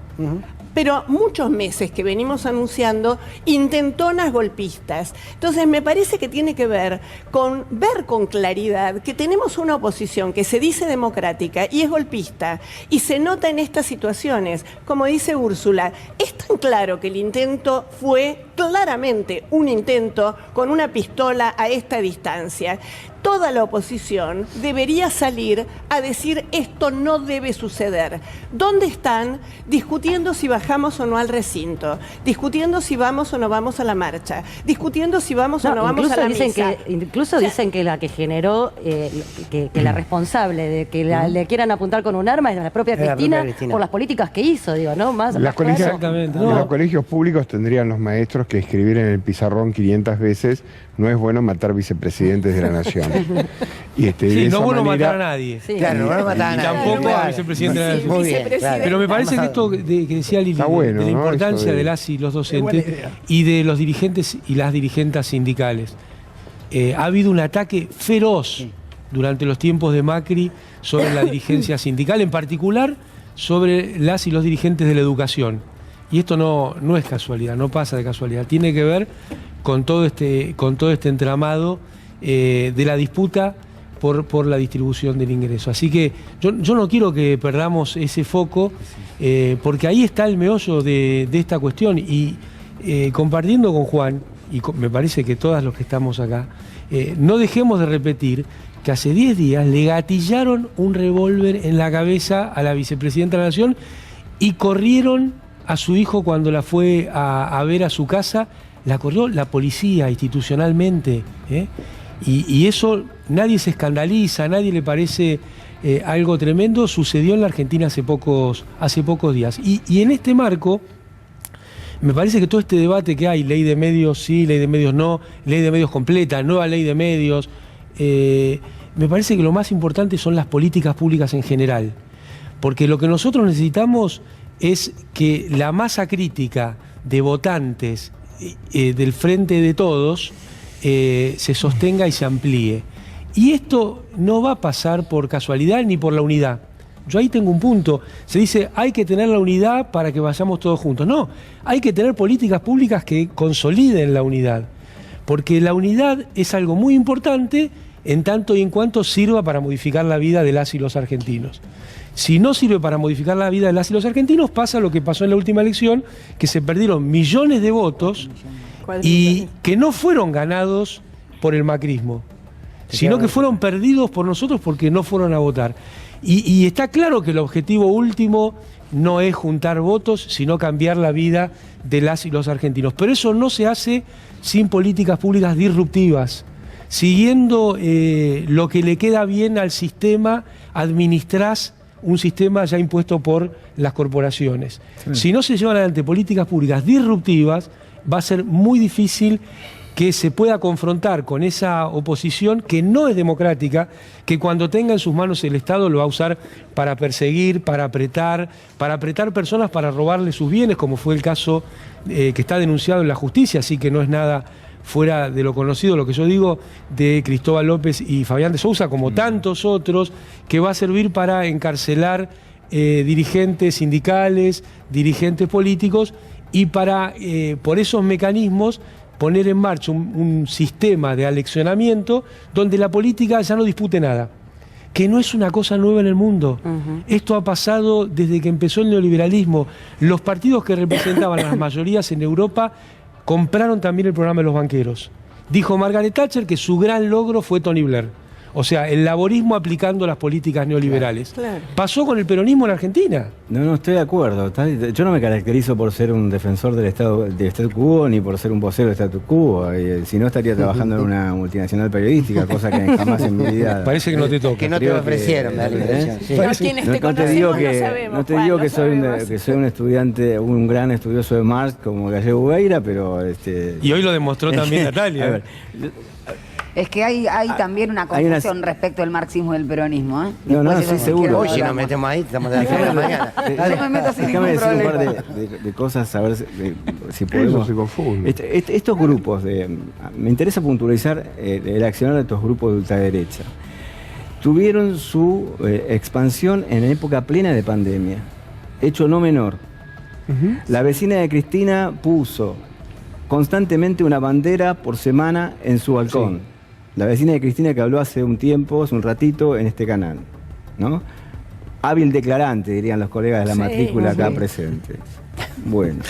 Pero muchos meses que venimos anunciando intentonas golpistas. Entonces me parece que tiene que ver con claridad que tenemos una oposición que se dice democrática y es golpista y se nota en estas situaciones. Como dice Úrsula, es tan claro que el intento fue claramente un intento con una pistola a esta distancia. Toda la oposición debería salir a decir esto no debe suceder. ¿Dónde están? Discutiendo si bajamos o no al recinto, discutiendo si vamos o no vamos a la marcha, discutiendo si vamos o no vamos a la misa. Incluso dicen que la que generó, que la responsable de que le quieran apuntar con un arma es la propia Cristina, por las políticas que hizo, digo, ¿no? Más Los colegios públicos tendrían los maestros que escribir en el pizarrón 500 veces: no es bueno matar vicepresidentes de la nación. Y sí, de esa no es bueno manera, matar a nadie. Sí. Claro, no matar a nadie. Tampoco Claro. a vicepresidente de la nación. Muy bien, claro. Pero me parece que esto que decía Lili, Está bueno, de la ¿no? importancia Eso de las y los docentes y de los dirigentes y las dirigentes sindicales. Ha habido un ataque feroz durante los tiempos de Macri sobre la dirigencia sindical, en particular sobre las y los dirigentes de la educación. Y esto no es casualidad, no pasa de casualidad. Tiene que ver con todo este entramado de la disputa por la distribución del ingreso. Así que yo no quiero que perdamos ese foco, porque ahí está el meollo de esta cuestión. Y compartiendo con Juan, y me parece que todos los que estamos acá, no dejemos de repetir que hace 10 días le gatillaron un revólver en la cabeza a la vicepresidenta de la Nación y corrieron a su hijo cuando la fue a ver a su casa, la corrió la policía institucionalmente, y eso nadie se escandaliza, a nadie le parece algo tremendo. Sucedió en la Argentina hace pocos días. Y en este marco, me parece que todo este debate que hay, ley de medios sí, ley de medios no, ley de medios completa, nueva ley de medios, me parece que lo más importante son las políticas públicas en general. Porque lo que nosotros necesitamos es que la masa crítica de votantes del Frente de Todos se sostenga y se amplíe. Y esto no va a pasar por casualidad ni por la unidad. Yo ahí tengo un punto. Se dice, hay que tener la unidad para que vayamos todos juntos. No, hay que tener políticas públicas que consoliden la unidad. Porque la unidad es algo muy importante en tanto y en cuanto sirva para modificar la vida de las y los argentinos. Si no sirve para modificar la vida de las y los argentinos, pasa lo que pasó en la última elección, que se perdieron millones de votos y que no fueron ganados por el macrismo, sino que fueron perdidos por nosotros porque no fueron a votar. Y está claro que el objetivo último no es juntar votos, sino cambiar la vida de las y los argentinos. Pero eso no se hace sin políticas públicas disruptivas. Siguiendo lo que le queda bien al sistema, administrás un sistema ya impuesto por las corporaciones. Sí. Si no se llevan adelante políticas públicas disruptivas, va a ser muy difícil que se pueda confrontar con esa oposición que no es democrática, que cuando tenga en sus manos el Estado lo va a usar para perseguir, para apretar personas para robarle sus bienes, como fue el caso que está denunciado en la justicia, así que no es nada fuera de lo conocido, lo que yo digo, de Cristóbal López y Fabián de Sousa, como tantos otros, que va a servir para encarcelar dirigentes sindicales, dirigentes políticos, y para, por esos mecanismos, poner en marcha un sistema de aleccionamiento donde la política ya no dispute nada, que no es una cosa nueva en el mundo. Esto ha pasado desde que empezó el neoliberalismo. Los partidos que representaban a las mayorías en Europa compraron también el programa de los banqueros. Dijo Margaret Thatcher que su gran logro fue Tony Blair. O sea, el laborismo aplicando las políticas neoliberales. Claro. Pasó con el peronismo en Argentina. No, estoy de acuerdo. Yo no me caracterizo por ser un defensor del statu quo ni por ser un vocero del statu quo. Si no, estaría trabajando en una multinacional periodística, cosa que jamás en mi vida... Parece que no te toca. Que no te ofrecieron, me da la impresión. No te digo que soy un estudiante, un gran estudioso de Marx como Gallego Beira, pero... Y hoy lo demostró también Natalia. A ver, es que hay también una confusión respecto del marxismo y del peronismo, ¿eh? No, sí, seguro. Oye, nos metemos ahí, estamos de la mañana. Yo me meto sin ningún decir problema. un par de cosas, a ver si podemos... Eso se confunde. Estos grupos, me interesa puntualizar el accionar de estos grupos de ultraderecha. Tuvieron su expansión en época plena de pandemia, hecho no menor. La vecina de Cristina puso constantemente una bandera por semana en su balcón. Sí. La vecina de Cristina que habló hace un ratito, en este canal, ¿no? Hábil declarante, dirían los colegas de la matrícula acá presentes. Bueno,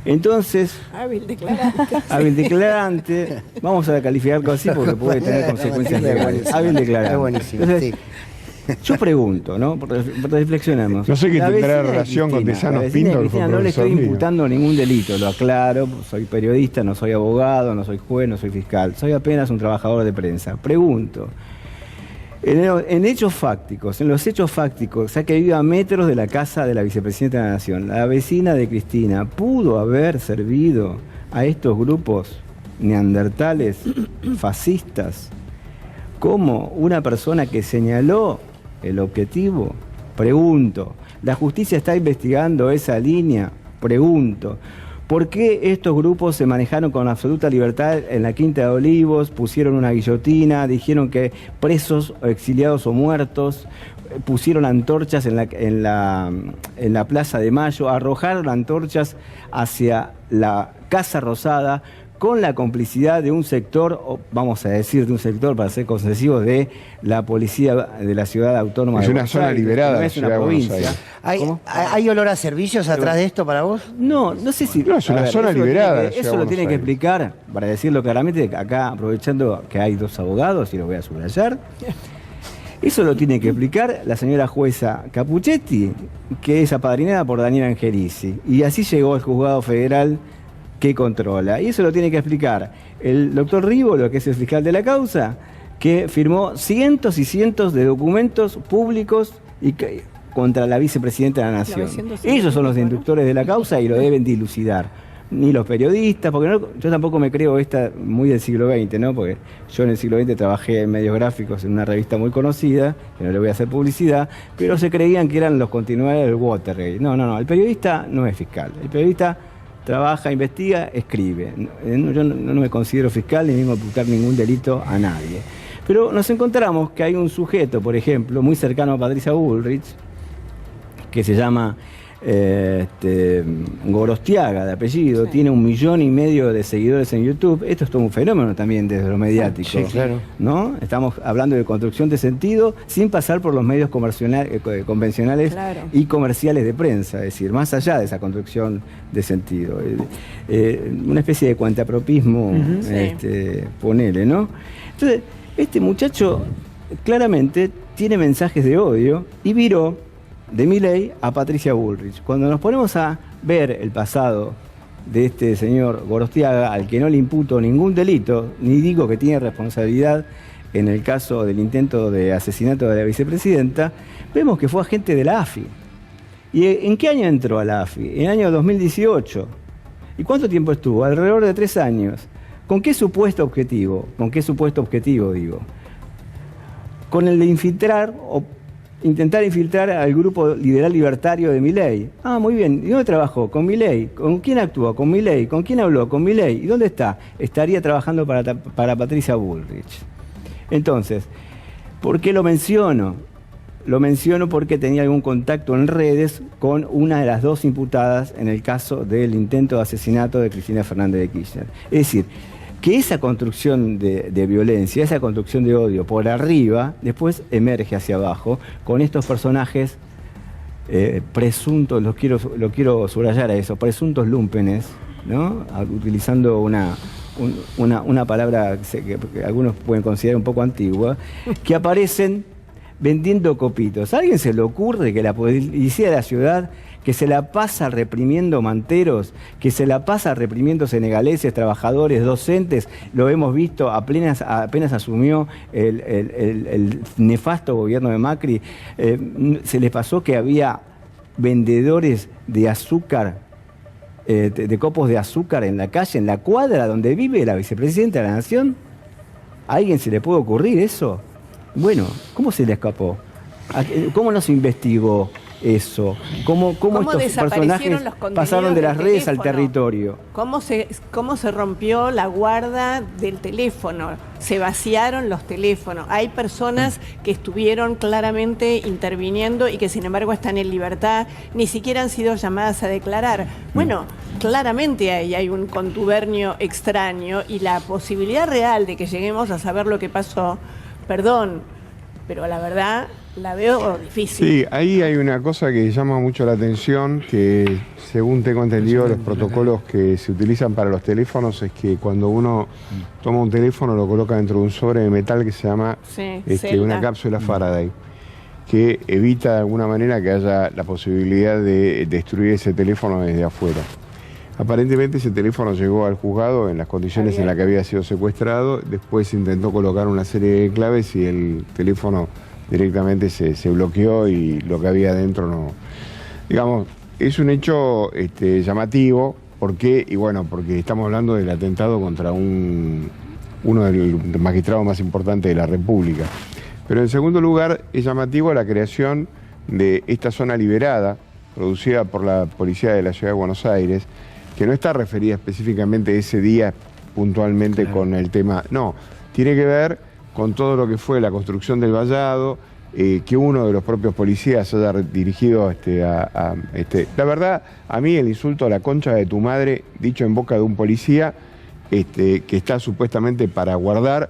entonces... Hábil declarante. Hábil declarante, vamos a calificarlo así porque puede tener consecuencias legales. Hábil declarante. Es buenísimo, entonces, sí. Yo pregunto, ¿no? Reflexionemos. No sé qué tendrá relación con Tesano Pinto. No le estoy imputando ningún delito, lo aclaro. Soy periodista, no soy abogado, no soy juez, no soy fiscal. Soy apenas un trabajador de prensa. Pregunto, en los hechos fácticos, ya que vive a metros de la casa de la vicepresidenta de la Nación, la vecina de Cristina, ¿pudo haber servido a estos grupos neandertales, fascistas, como una persona que señaló el objetivo? Pregunto. ¿La justicia está investigando esa línea? Pregunto. ¿Por qué estos grupos se manejaron con absoluta libertad en la Quinta de Olivos, pusieron una guillotina, dijeron que presos, exiliados o muertos, pusieron antorchas en la Plaza de Mayo, arrojaron antorchas hacia la Casa Rosada, con la complicidad de un sector, vamos a decir de un sector para ser concesivos, de la policía de la ciudad autónoma de Buenos Aires? Es una zona liberada, no es una provincia. ¿Hay olor a servicios atrás de esto para vos? No sé si... No, es una zona liberada. Eso lo tiene que explicar, para decirlo claramente, acá aprovechando que hay dos abogados, y lo voy a subrayar. Eso lo tiene que explicar la señora jueza Capuchetti, que es apadrinada por Daniel Angelici. Y así llegó al juzgado federal que controla. Y eso lo tiene que explicar el doctor Rívolo, que es el fiscal de la causa, que firmó cientos y cientos de documentos públicos contra la vicepresidenta de la Nación. Ellos son los inductores de la causa y lo deben dilucidar. Ni los periodistas, porque yo tampoco me creo muy del siglo XX, ¿no? Porque yo en el siglo XX trabajé en medios gráficos en una revista muy conocida, que no le voy a hacer publicidad, pero se creían que eran los continuadores del Watergate. No, el periodista no es fiscal. El periodista trabaja, investiga, escribe. Yo no me considero fiscal ni vengo a imputar ningún delito a nadie. Pero nos encontramos que hay un sujeto, por ejemplo, muy cercano a Patricia Bullrich, que se llama Gorostiaga, de apellido, tiene 1,5 millones de seguidores en YouTube. Esto es todo un fenómeno también desde lo mediático. Sí, claro. ¿No? Estamos hablando de construcción de sentido sin pasar por los medios convencionales y comerciales de prensa, es decir, más allá de esa construcción de sentido. Una especie de cuentapropismo, ponele, ¿no? Entonces, este muchacho claramente tiene mensajes de odio y viró de Milei a Patricia Bullrich. Cuando nos ponemos a ver el pasado de este señor Gorostiaga, al que no le imputo ningún delito, ni digo que tiene responsabilidad en el caso del intento de asesinato de la vicepresidenta, vemos que fue agente de la AFI. ¿Y en qué año entró a la AFI? En el año 2018. ¿Y cuánto tiempo estuvo? Alrededor de 3 años. ¿Con qué supuesto objetivo? ¿Con qué supuesto objetivo, digo? Con el de infiltrar o intentar infiltrar al grupo liberal libertario de Milei. Ah, muy bien. ¿Y dónde trabajó? Con Milei. ¿Con quién actuó? Con Milei. ¿Con quién habló? Con Milei. ¿Y dónde está? Estaría trabajando para Patricia Bullrich. Entonces, ¿por qué lo menciono? Lo menciono porque tenía algún contacto en redes con una de las 2 imputadas en el caso del intento de asesinato de Cristina Fernández de Kirchner. Es decir, que esa construcción de violencia, esa construcción de odio por arriba, después emerge hacia abajo con estos personajes presuntos, lo quiero subrayar a eso, presuntos lúmpenes, ¿no? Utilizando una palabra que algunos pueden considerar un poco antigua, que aparecen vendiendo copitos. ¿A alguien se le ocurre que la policía de la ciudad, que se la pasa reprimiendo manteros, que se la pasa reprimiendo senegaleses, trabajadores, docentes, lo hemos visto apenas asumió el nefasto gobierno de Macri, se les pasó que había vendedores de azúcar, de copos de azúcar en la calle, en la cuadra donde vive la vicepresidenta de la Nación? ¿A alguien se le puede ocurrir eso? Bueno, ¿cómo se le escapó? ¿Cómo no se investigó eso? ¿Cómo estos personajes pasaron de las redes al territorio? ¿Cómo se rompió la guarda del teléfono? Se vaciaron los teléfonos. Hay personas que estuvieron claramente interviniendo y que sin embargo están en libertad, ni siquiera han sido llamadas a declarar. Bueno, claramente ahí hay un contubernio extraño y la posibilidad real de que lleguemos a saber lo que pasó, perdón, pero la verdad la veo difícil. Sí, ahí hay una cosa que llama mucho la atención, que según tengo entendido los protocolos que se utilizan para los teléfonos es que cuando uno toma un teléfono lo coloca dentro de un sobre de metal que se llama una cápsula Faraday, que evita de alguna manera que haya la posibilidad de destruir ese teléfono desde afuera. Aparentemente ese teléfono llegó al juzgado en las condiciones en las que había sido secuestrado, después intentó colocar una serie de claves y el teléfono directamente se bloqueó y lo que había adentro no... Digamos, es un hecho llamativo, ¿por qué? Y bueno, porque estamos hablando del atentado contra uno de los magistrados más importantes de la República. Pero en segundo lugar, es llamativo la creación de esta zona liberada, producida por la policía de la Ciudad de Buenos Aires, que no está referida específicamente ese día puntualmente con el tema, no, tiene que ver con todo lo que fue la construcción del vallado, que uno de los propios policías haya dirigido la verdad, a mí el insulto a la concha de tu madre, dicho en boca de un policía, que está supuestamente para guardar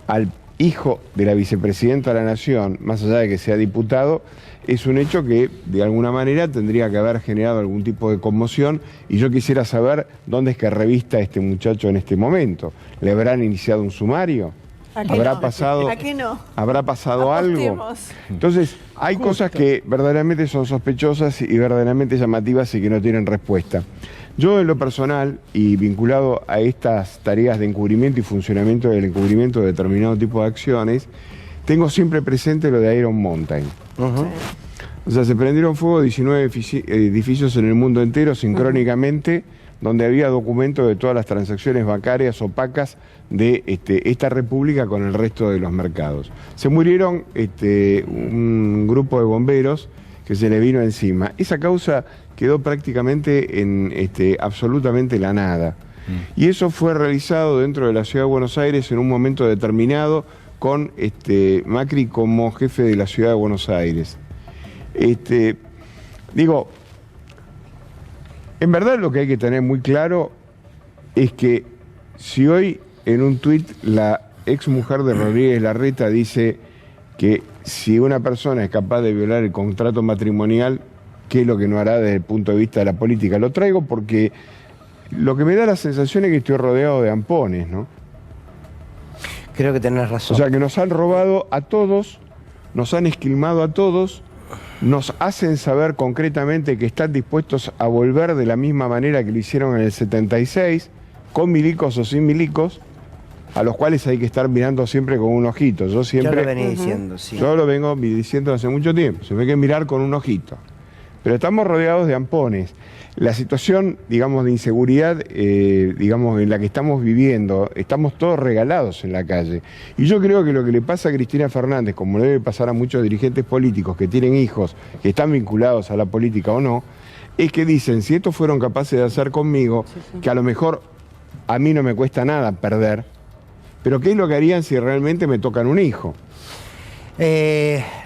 al hijo de la vicepresidenta de la Nación, más allá de que sea diputado, es un hecho que de alguna manera tendría que haber generado algún tipo de conmoción y yo quisiera saber dónde es que revista este muchacho en este momento. ¿Le habrán iniciado un sumario? ¿Habrá pasado, ¿habrá pasado algo? Entonces, hay cosas que verdaderamente son sospechosas y verdaderamente llamativas y que no tienen respuesta. Yo en lo personal, y vinculado a estas tareas de encubrimiento y funcionamiento del encubrimiento de determinado tipo de acciones, tengo siempre presente lo de Iron Mountain. O sea, se prendieron fuego 19 edificios en el mundo entero sincrónicamente, donde había documentos de todas las transacciones bancarias opacas de esta república con el resto de los mercados. Se murieron un grupo de bomberos que se le vino encima. Esa causa quedó prácticamente en absolutamente la nada. Y eso fue realizado dentro de la Ciudad de Buenos Aires en un momento determinado con Macri como jefe de la Ciudad de Buenos Aires. Digo, En verdad lo que hay que tener muy claro es que si hoy en un tuit la ex mujer de Rodríguez Larreta dice que si una persona es capaz de violar el contrato matrimonial, ¿qué es lo que no hará desde el punto de vista de la política? Lo traigo porque lo que me da la sensación es que estoy rodeado de ampones, ¿no? Creo que tenés razón. O sea, que nos han robado a todos, nos han esquilmado a todos, nos hacen saber concretamente que están dispuestos a volver de la misma manera que lo hicieron en el 76, con milicos o sin milicos, a los cuales hay que estar mirando siempre con un ojito. Yo siempre... Ya lo venía diciendo, sí. Yo lo vengo diciendo hace mucho tiempo, se ve que mirar con un ojito. Pero estamos rodeados de ampones. La situación, digamos, de inseguridad, digamos, en la que estamos viviendo, estamos todos regalados en la calle. Y yo creo que lo que le pasa a Cristina Fernández, como le debe pasar a muchos dirigentes políticos que tienen hijos, que están vinculados a la política o no, es que dicen, si estos fueron capaces de hacer conmigo, que a lo mejor a mí no me cuesta nada perder, pero ¿qué es lo que harían si realmente me tocan un hijo?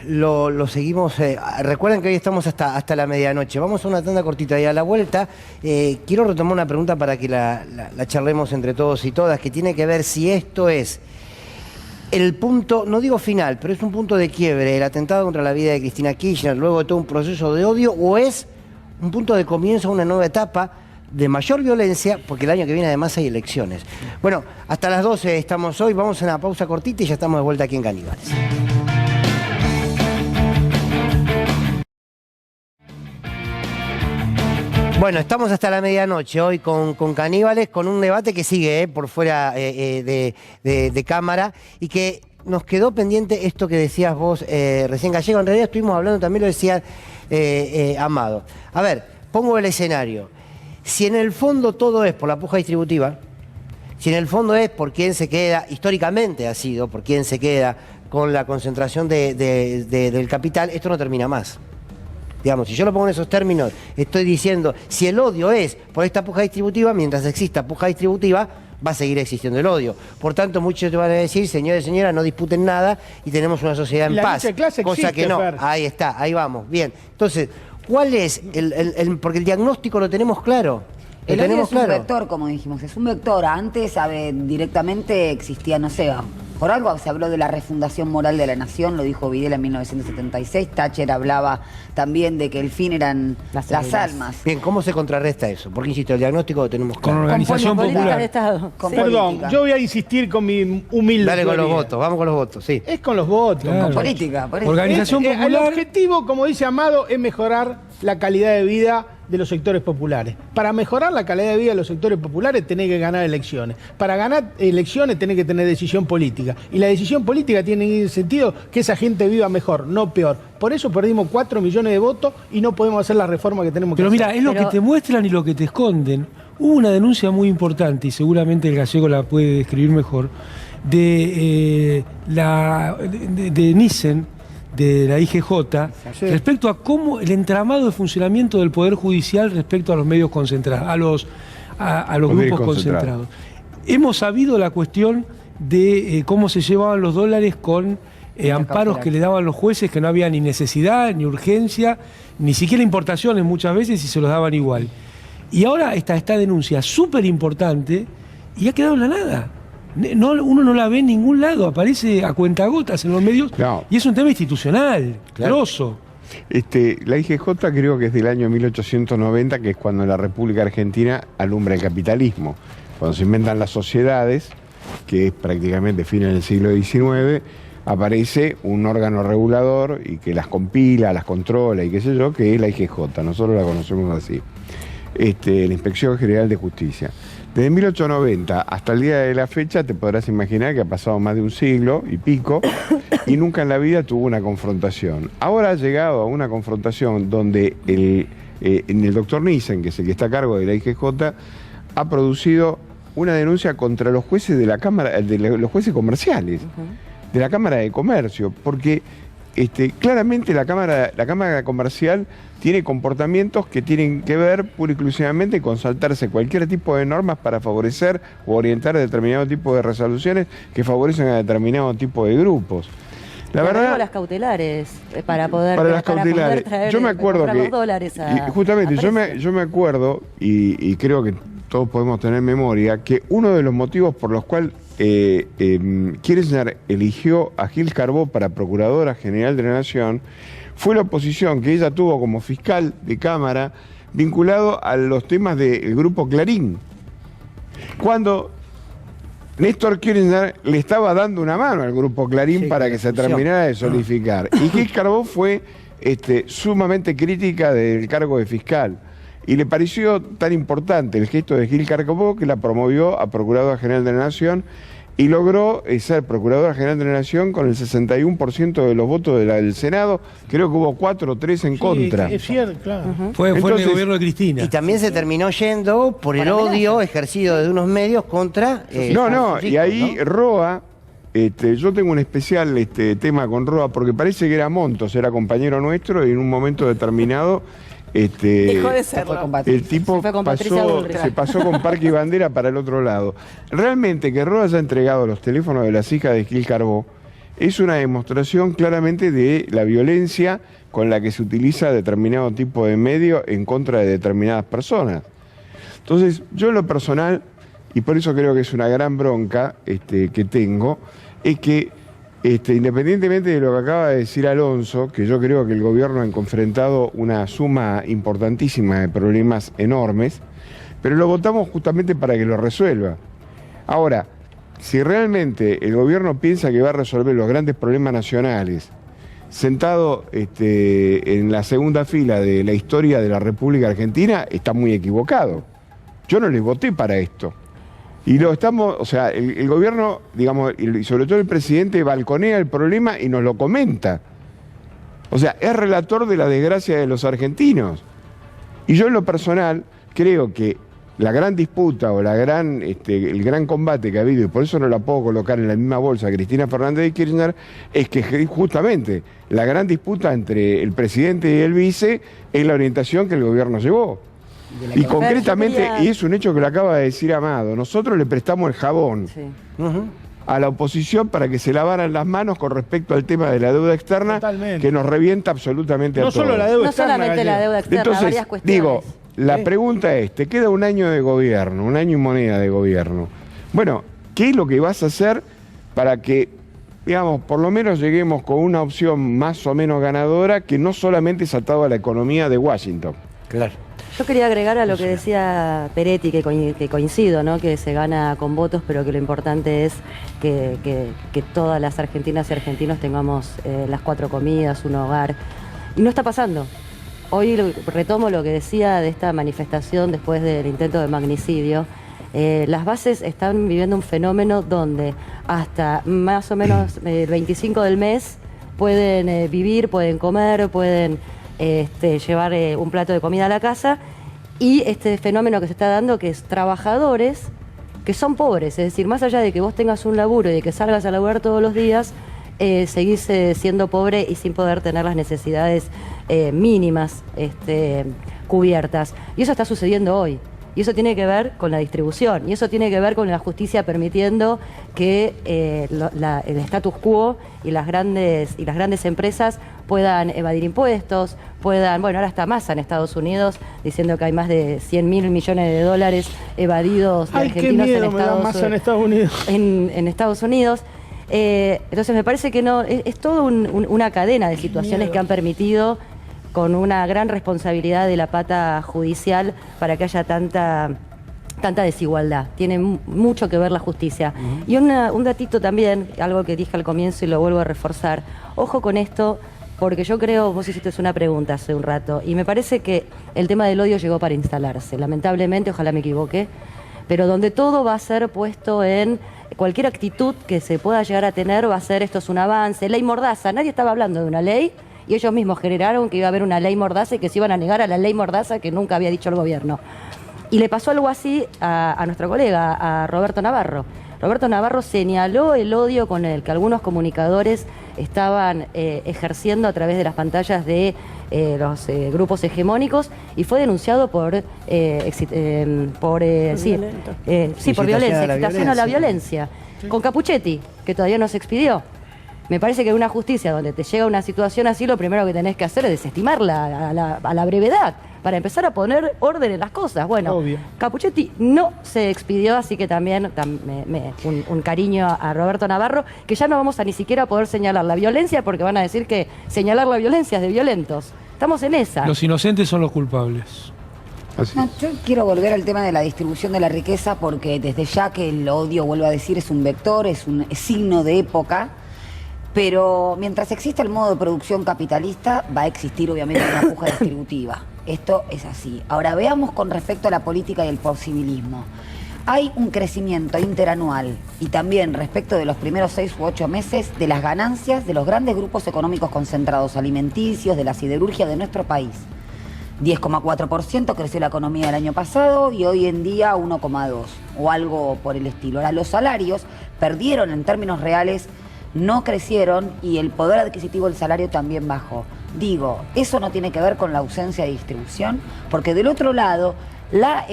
Lo seguimos. Recuerden que hoy estamos hasta la medianoche. Vamos a una tanda cortita y a la vuelta quiero retomar una pregunta para que la charlemos entre todos y todas, que tiene que ver si esto es el punto, no digo final, pero es un punto de quiebre, el atentado contra la vida de Cristina Kirchner, luego de todo un proceso de odio, o es un punto de comienzo a una nueva etapa de mayor violencia, porque el año que viene además hay elecciones. Bueno, hasta las 12 estamos hoy, vamos a una pausa cortita y ya estamos de vuelta aquí en Caníbales. Bueno, estamos hasta la medianoche hoy con Caníbales, con un debate que sigue por fuera de cámara y que nos quedó pendiente esto que decías vos recién, Gallego. En realidad estuvimos hablando, también lo decía Amado. A ver, pongo el escenario. Si en el fondo todo es por la puja distributiva, si en el fondo es por quién se queda, históricamente ha sido por quién se queda con la concentración del capital, esto no termina más. Digamos, si yo lo pongo en esos términos, estoy diciendo, si el odio es por esta puja distributiva, mientras exista puja distributiva, va a seguir existiendo el odio. Por tanto, muchos te van a decir, señores y señoras, no disputen nada y tenemos una sociedad en paz. Cosa que no. Ahí está, ahí vamos. Bien. Entonces, ¿cuál es porque el diagnóstico lo tenemos claro? El odio es un vector, como dijimos, es un vector. Antes directamente existía, no sé, por algo se habló de la refundación moral de la nación, lo dijo Videla en 1976, Thatcher hablaba también de que el fin eran las almas. Bien, ¿cómo se contrarresta eso? Porque, insisto, el diagnóstico lo tenemos claro. Con organización popular. De Estado. Perdón, yo voy a insistir con mi humilde Dale con teoría. los votos, vamos con los votos, sí. Es con los votos. Claro. Con política. Organización popular. El objetivo, como dice Amado, es mejorar la calidad de vida de los sectores populares. Para mejorar la calidad de vida de los sectores populares tenés que ganar elecciones. Para ganar elecciones tenés que tener decisión política. Y la decisión política tiene en el sentido que esa gente viva mejor, no peor. Por eso perdimos 4 millones de votos y no podemos hacer la reforma que tenemos que hacer. Pero mira, es lo que te muestran y lo que te esconden. Hubo una denuncia muy importante, y seguramente el Gallego la puede describir mejor, de Nissen, de la IGJ, respecto a cómo el entramado de funcionamiento del Poder Judicial respecto a los medios concentrados, a los grupos concentrados. Hemos sabido la cuestión de cómo se llevaban los dólares con amparos que le daban los jueces, que no había ni necesidad, ni urgencia, ni siquiera importaciones muchas veces, y se los daban igual. Y ahora está esta denuncia súper importante y ha quedado en la nada. Uno no la ve en ningún lado, aparece a cuentagotas en los medios, y es un tema institucional, grosso. La IGJ creo que es del año 1890, que es cuando la República Argentina alumbra el capitalismo. Cuando se inventan las sociedades, que es prácticamente fines del siglo XIX, aparece un órgano regulador y que las compila, las controla y qué sé yo, que es la IGJ, nosotros la conocemos así. La Inspección General de Justicia. Desde 1890 hasta el día de la fecha te podrás imaginar que ha pasado más de un siglo y pico y nunca en la vida tuvo una confrontación. Ahora ha llegado a una confrontación donde el doctor Nissen, que es el que está a cargo de la IGJ, ha producido una denuncia contra los jueces de la Cámara, los jueces comerciales, de la Cámara de Comercio, porque claramente la Cámara Comercial tiene comportamientos que tienen que ver pura y exclusivamente con saltarse cualquier tipo de normas para favorecer o orientar determinado tipo de resoluciones que favorecen a determinado tipo de grupos. La verdad, las cautelares para poder traer, yo me acuerdo comprar que los dólares justamente yo me acuerdo y creo que todos podemos tener memoria que uno de los motivos por los cuales Kirchner eligió a Gil Carbó para Procuradora General de la Nación fue la oposición que ella tuvo como fiscal de Cámara vinculado a los temas del Grupo Clarín. Cuando Néstor Kirchner le estaba dando una mano al Grupo Clarín para que se terminara de solidificar. Y Gil Carbó fue sumamente crítica del cargo de fiscal. Y le pareció tan importante el gesto de Gil Carbó que la promovió a Procuradora General de la Nación y logró ser Procuradora General de la Nación con el 61% de los votos del Senado. Creo que hubo 4 o 3 en contra. Es cierto, claro. Fue en el gobierno de Cristina. Y también se terminó yendo por el odio ejercido de unos medios contra... y ahí, ¿no? Roa, yo tengo un especial tema con Roa, porque parece que era Montos, era compañero nuestro, y en un momento determinado... dejó de serlo. El tipo se pasó con Parque y Bandera para el otro lado. Realmente que Roa haya entregado los teléfonos de las hijas de Gil Carbó es una demostración claramente de la violencia con la que se utiliza determinado tipo de medio en contra de determinadas personas. Entonces, yo en lo personal, y por eso creo que es una gran bronca que tengo, es que independientemente de lo que acaba de decir Alonso, que yo creo que el gobierno ha enfrentado una suma importantísima de problemas enormes, pero lo votamos justamente para que lo resuelva. Ahora, si realmente el gobierno piensa que va a resolver los grandes problemas nacionales, sentado en la segunda fila de la historia de la República Argentina, está muy equivocado. Yo no les voté para esto. Y lo estamos, o sea, el gobierno, digamos, y sobre todo el presidente, balconea el problema y nos lo comenta. O sea, es relator de la desgracia de los argentinos. Y yo en lo personal creo que la gran disputa o el gran combate que ha habido, y por eso no la puedo colocar en la misma bolsa Cristina Fernández de Kirchner, es que justamente la gran disputa entre el presidente y el vice es la orientación que el gobierno llevó. Y concretamente, y es un hecho que lo acaba de decir Amado, nosotros le prestamos el jabón a la oposición para que se lavaran las manos con respecto al tema de la deuda externa, que nos revienta absolutamente a todos. No solo la deuda externa. No solamente la deuda externa, entonces, varias cuestiones. Digo, la pregunta es, te queda un año de gobierno, un año y moneda de gobierno. Bueno, ¿qué es lo que vas a hacer para que, digamos, por lo menos lleguemos con una opción más o menos ganadora que no solamente es atado a la economía de Washington? Claro. Yo quería agregar a lo que decía Peretti, que coincido, ¿no? Que se gana con votos, pero que lo importante es que todas las argentinas y argentinos tengamos las 4 comidas, un hogar. Y no está pasando. Hoy retomo lo que decía de esta manifestación después del intento de magnicidio. Las bases están viviendo un fenómeno donde hasta más o menos el 25 del mes pueden vivir, pueden comer, pueden... llevar un plato de comida a la casa, y este fenómeno que se está dando, que es trabajadores que son pobres, es decir, más allá de que vos tengas un laburo y de que salgas a laburar todos los días, seguís siendo pobre y sin poder tener las necesidades mínimas cubiertas. Y eso está sucediendo hoy. Y eso tiene que ver con la distribución, y eso tiene que ver con la justicia permitiendo que el status quo y las grandes empresas puedan evadir impuestos, puedan, bueno, ahora está Massa en Estados Unidos diciendo que hay más de 100.000 millones de dólares evadidos de argentinos en Estados Unidos. En Estados Unidos. Entonces me parece que no, es todo una cadena de situaciones que han permitido, con una gran responsabilidad de la pata judicial, para que haya tanta desigualdad. Tiene mucho que ver la justicia. Y un datito también, algo que dije al comienzo y lo vuelvo a reforzar. Ojo con esto, porque yo creo, vos hiciste una pregunta hace un rato, y me parece que el tema del odio llegó para instalarse. Lamentablemente, ojalá me equivoque, pero donde todo va a ser puesto en... Cualquier actitud que se pueda llegar a tener va a ser, esto es un avance. Ley Mordaza, nadie estaba hablando de una ley, y ellos mismos generaron que iba a haber una ley Mordaza y que se iban a negar a la ley Mordaza que nunca había dicho el gobierno. Y le pasó algo así a nuestro colega, a Roberto Navarro. Roberto Navarro señaló el odio con el que algunos comunicadores estaban ejerciendo a través de las pantallas de los grupos hegemónicos, y fue denunciado por violencia, excitación a la violencia, con Capuchetti, que todavía no se expidió. Me parece que en una justicia donde te llega una situación así, lo primero que tenés que hacer es desestimarla a la brevedad, para empezar a poner orden en las cosas. Bueno, Obvio. Capuchetti no se expidió, así que también un cariño a Roberto Navarro, que ya no vamos a ni siquiera poder señalar la violencia, porque van a decir que señalar la violencia es de violentos. Estamos en esa. Los inocentes son los culpables. No, yo quiero volver al tema de la distribución de la riqueza, porque desde ya que el odio, vuelvo a decir, es un vector, es un signo de época, pero mientras exista el modo de producción capitalista, va a existir obviamente una puja distributiva. Esto es así. Ahora veamos con respecto a la política y el posibilismo. Hay un crecimiento interanual y también respecto de los primeros 6 u 8 meses de las ganancias de los grandes grupos económicos concentrados alimenticios, de la siderurgia de nuestro país. 10,4% creció la economía el año pasado y hoy en día 1,2% o algo por el estilo. Ahora, los salarios perdieron en términos reales, no crecieron y el poder adquisitivo del salario también bajó. Digo, eso no tiene que ver con la ausencia de distribución, porque del otro lado, la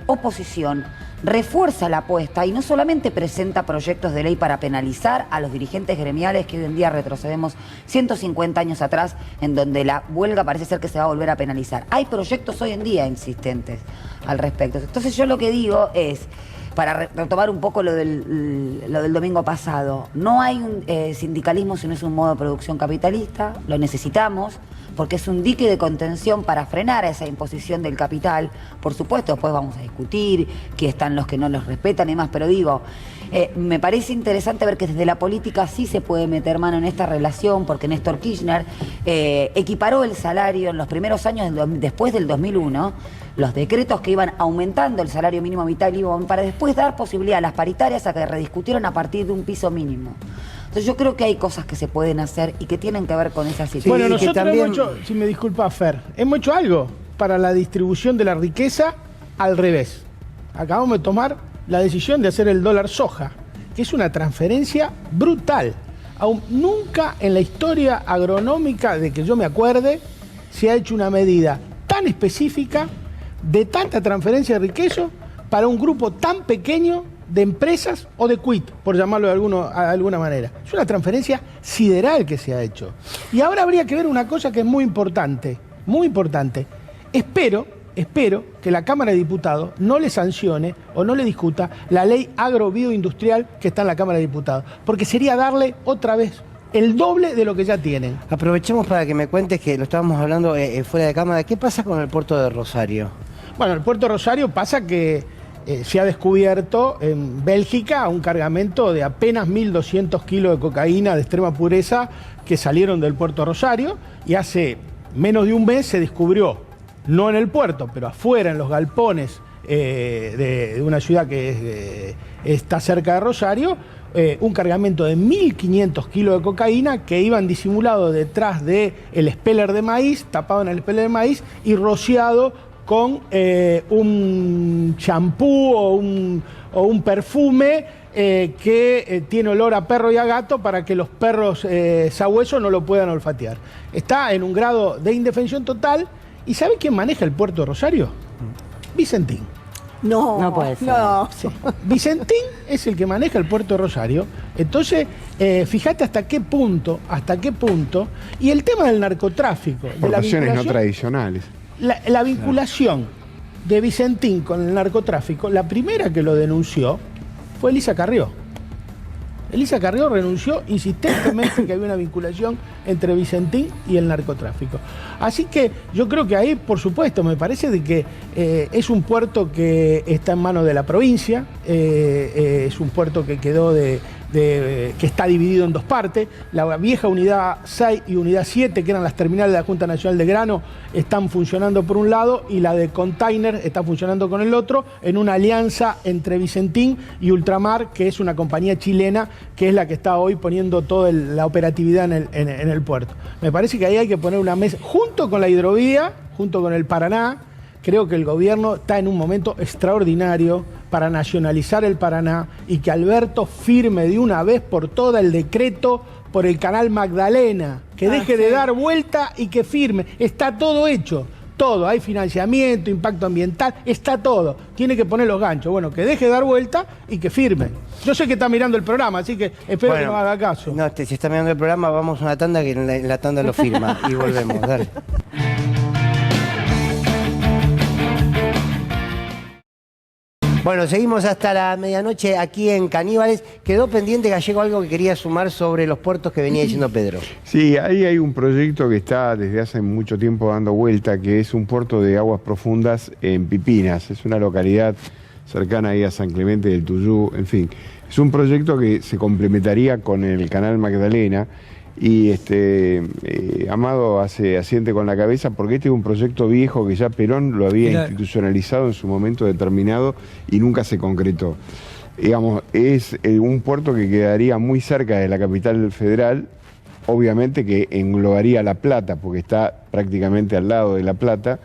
oposición refuerza la apuesta y no solamente presenta proyectos de ley para penalizar a los dirigentes gremiales, que hoy en día retrocedemos 150 años atrás, en donde la huelga parece ser que se va a volver a penalizar. Hay proyectos hoy en día insistentes al respecto. Entonces yo lo que digo es, para retomar un poco lo del domingo pasado, no hay un sindicalismo si no es un modo de producción capitalista, lo necesitamos, porque es un dique de contención para frenar a esa imposición del capital. Por supuesto, después vamos a discutir que están los que no los respetan y demás, pero digo, me parece interesante ver que desde la política sí se puede meter mano en esta relación, porque Néstor Kirchner equiparó el salario en los primeros años después del 2001, los decretos que iban aumentando el salario mínimo vital para después dar posibilidad a las paritarias a que rediscutieran a partir de un piso mínimo. Entonces yo creo que hay cosas que se pueden hacer y que tienen que ver con esa situación. Bueno, nosotros también... hemos hecho, si me disculpa Fer, hemos hecho algo para la distribución de la riqueza al revés. Acabamos de tomar la decisión de hacer el dólar soja, que es una transferencia brutal. Aún nunca en la historia agronómica, de que yo me acuerde, se ha hecho una medida tan específica de tanta transferencia de riqueza para un grupo tan pequeño de empresas o de quit, por llamarlo de alguna manera. Es una transferencia sideral que se ha hecho. Y ahora habría que ver una cosa que es muy importante, muy importante. Espero que la Cámara de Diputados no le sancione o no le discuta la ley agrobioindustrial que está en la Cámara de Diputados, porque sería darle otra vez el doble de lo que ya tienen. Aprovechemos para que me cuentes, que lo estábamos hablando fuera de cámara, ¿qué pasa con el puerto de Rosario? Bueno, el puerto de Rosario pasa que se ha descubierto en Bélgica un cargamento de apenas 1.200 kilos de cocaína de extrema pureza que salieron del puerto de Rosario, y hace menos de un mes se descubrió, no en el puerto, pero afuera, en los galpones de una ciudad que está cerca de Rosario, un cargamento de 1.500 kilos de cocaína que iban disimulados detrás del speller de maíz, tapado en el speller de maíz y rociado con un champú o un perfume que tiene olor a perro y a gato para que los perros sabuesos no lo puedan olfatear. Está en un grado de indefensión total. ¿Y sabe quién maneja el puerto de Rosario? Vicentín. No puede ser. No. Sí. Vicentín es el que maneja el puerto de Rosario. Entonces, fíjate hasta qué punto, y el tema del narcotráfico, de la Exportaciones no tradicionales. La vinculación de Vicentín con el narcotráfico, la primera que lo denunció fue Elisa Carrió. Elisa Carrió renunció insistentemente que había una vinculación entre Vicentín y el narcotráfico. Así que yo creo que ahí, por supuesto, me parece de que es un puerto que está en manos de la provincia, es un puerto que quedó que está dividido en dos partes. La vieja unidad 6 y unidad 7, que eran las terminales de la Junta Nacional de Grano, están funcionando por un lado, y la de container está funcionando con el otro, en una alianza entre Vicentín y Ultramar, que es una compañía chilena, que es la que está hoy poniendo toda la operatividad en el puerto. Me parece que ahí hay que poner una mesa, junto con la hidrovía, junto con el Paraná. Creo que el gobierno está en un momento extraordinario para nacionalizar el Paraná y que Alberto firme de una vez por todas el decreto por el canal Magdalena, que deje de dar vuelta y que firme. Está todo hecho. todo, hay financiamiento, impacto ambiental, está todo. Tiene que poner los ganchos. Bueno, que deje de dar vuelta y que firme. Yo sé que está mirando el programa, así que espero que no haga caso. No, si está mirando el programa, vamos a una tanda que en la tanda lo firma y volvemos. Dale. Bueno, seguimos hasta la medianoche aquí en Caníbales. Quedó pendiente, Gallego, algo que quería sumar sobre los puertos que venía diciendo Pedro. Sí, ahí hay un proyecto que está desde hace mucho tiempo dando vuelta, que es un puerto de aguas profundas en Pipinas. Es una localidad cercana ahí a San Clemente del Tuyú, en fin. Es un proyecto que se complementaría con el canal Magdalena y Amado hace asiente con la cabeza porque este es un proyecto viejo que ya Perón lo había institucionalizado en su momento determinado y nunca se concretó. Digamos, es un puerto que quedaría muy cerca de la capital federal, obviamente que englobaría La Plata porque está prácticamente al lado de La Plata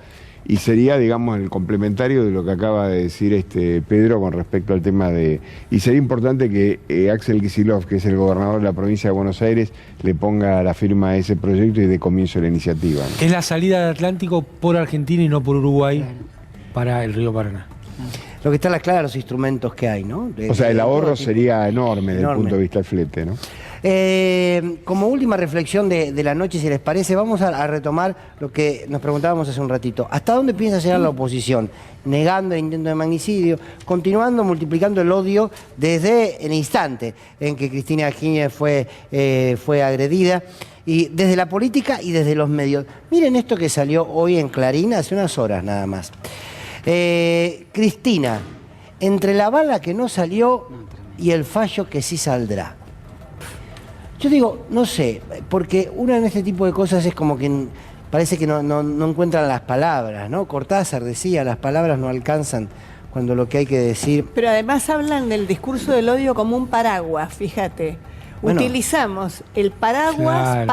y sería, digamos, el complementario de lo que acaba de decir Pedro con respecto al tema de... Y sería importante que Axel Kicillof, que es el gobernador de la provincia de Buenos Aires, le ponga la firma a ese proyecto y dé comienzo a la iniciativa, ¿no? Es la salida del Atlántico por Argentina y no por Uruguay para el río Paraná. Lo que está a la clara, los instrumentos que hay, ¿no? O sea, el ahorro sería enorme desde el punto de vista del flete, ¿no? Como última reflexión de la noche, si les parece, vamos a retomar lo que nos preguntábamos hace un ratito. ¿Hasta dónde piensa llegar la oposición? Negando el intento de magnicidio, continuando multiplicando el odio desde el instante en que Cristina Kirchner fue agredida, y desde la política y desde los medios. Miren esto que salió hoy en Clarín hace unas horas nada más. Cristina, entre la bala que no salió y el fallo que sí saldrá. Yo digo, no sé, porque una en este tipo de cosas es como que parece que no encuentran las palabras, ¿no? Cortázar decía, las palabras no alcanzan cuando lo que hay que decir... Pero además hablan del discurso del odio como un paraguas, fíjate. Bueno, utilizamos el paraguas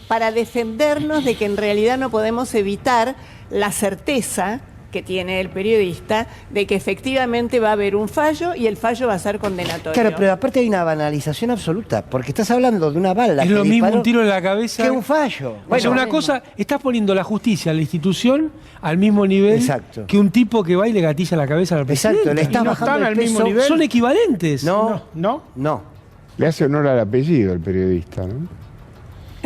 para defendernos de que en realidad no podemos evitar la certeza que tiene el periodista de que efectivamente va a haber un fallo y el fallo va a ser condenatorio. Claro, pero aparte hay una banalización absoluta, porque estás hablando de una bala. Es lo mismo un tiro en la cabeza que un fallo. Bueno, o sea, una cosa, estás poniendo la justicia, la institución, al mismo nivel que un tipo que va y le gatilla la cabeza al presidente. Exacto, le estás bajando el peso. Mismo nivel. Son equivalentes. No. Le hace honor al apellido el periodista, ¿no?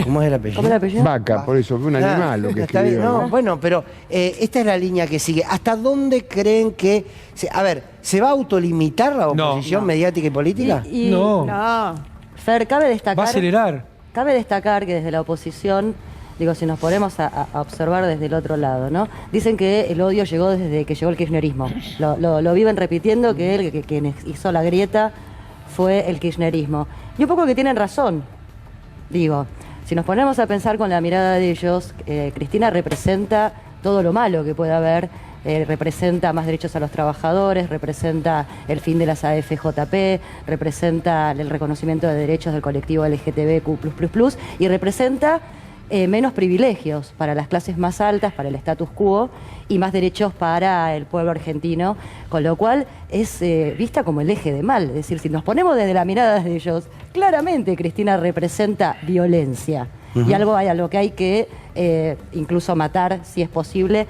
¿Cómo es el apellido? ¿Cómo es el apellido? Vaca, por eso, fue un animal lo que escribió. No, bueno, pero esta es la línea que sigue. ¿Hasta dónde creen que... A ver, ¿se va a autolimitar la oposición mediática y política? No. Fer, cabe destacar... Va a acelerar. Cabe destacar que desde la oposición, digo, si nos ponemos a observar desde el otro lado, ¿no? Dicen que el odio llegó desde que llegó el kirchnerismo. Lo viven repitiendo que quien hizo la grieta fue el kirchnerismo. Y un poco que tienen razón, digo... Si nos ponemos a pensar con la mirada de ellos, Cristina representa todo lo malo que puede haber, representa más derechos a los trabajadores, representa el fin de las AFJP, representa el reconocimiento de derechos del colectivo LGTBQ++, y representa menos privilegios para las clases más altas, para el status quo, y más derechos para el pueblo argentino, con lo cual es vista como el eje de mal. Es decir, si nos ponemos desde la mirada de ellos, claramente Cristina representa violencia, y algo a lo que hay que incluso matar, si es posible.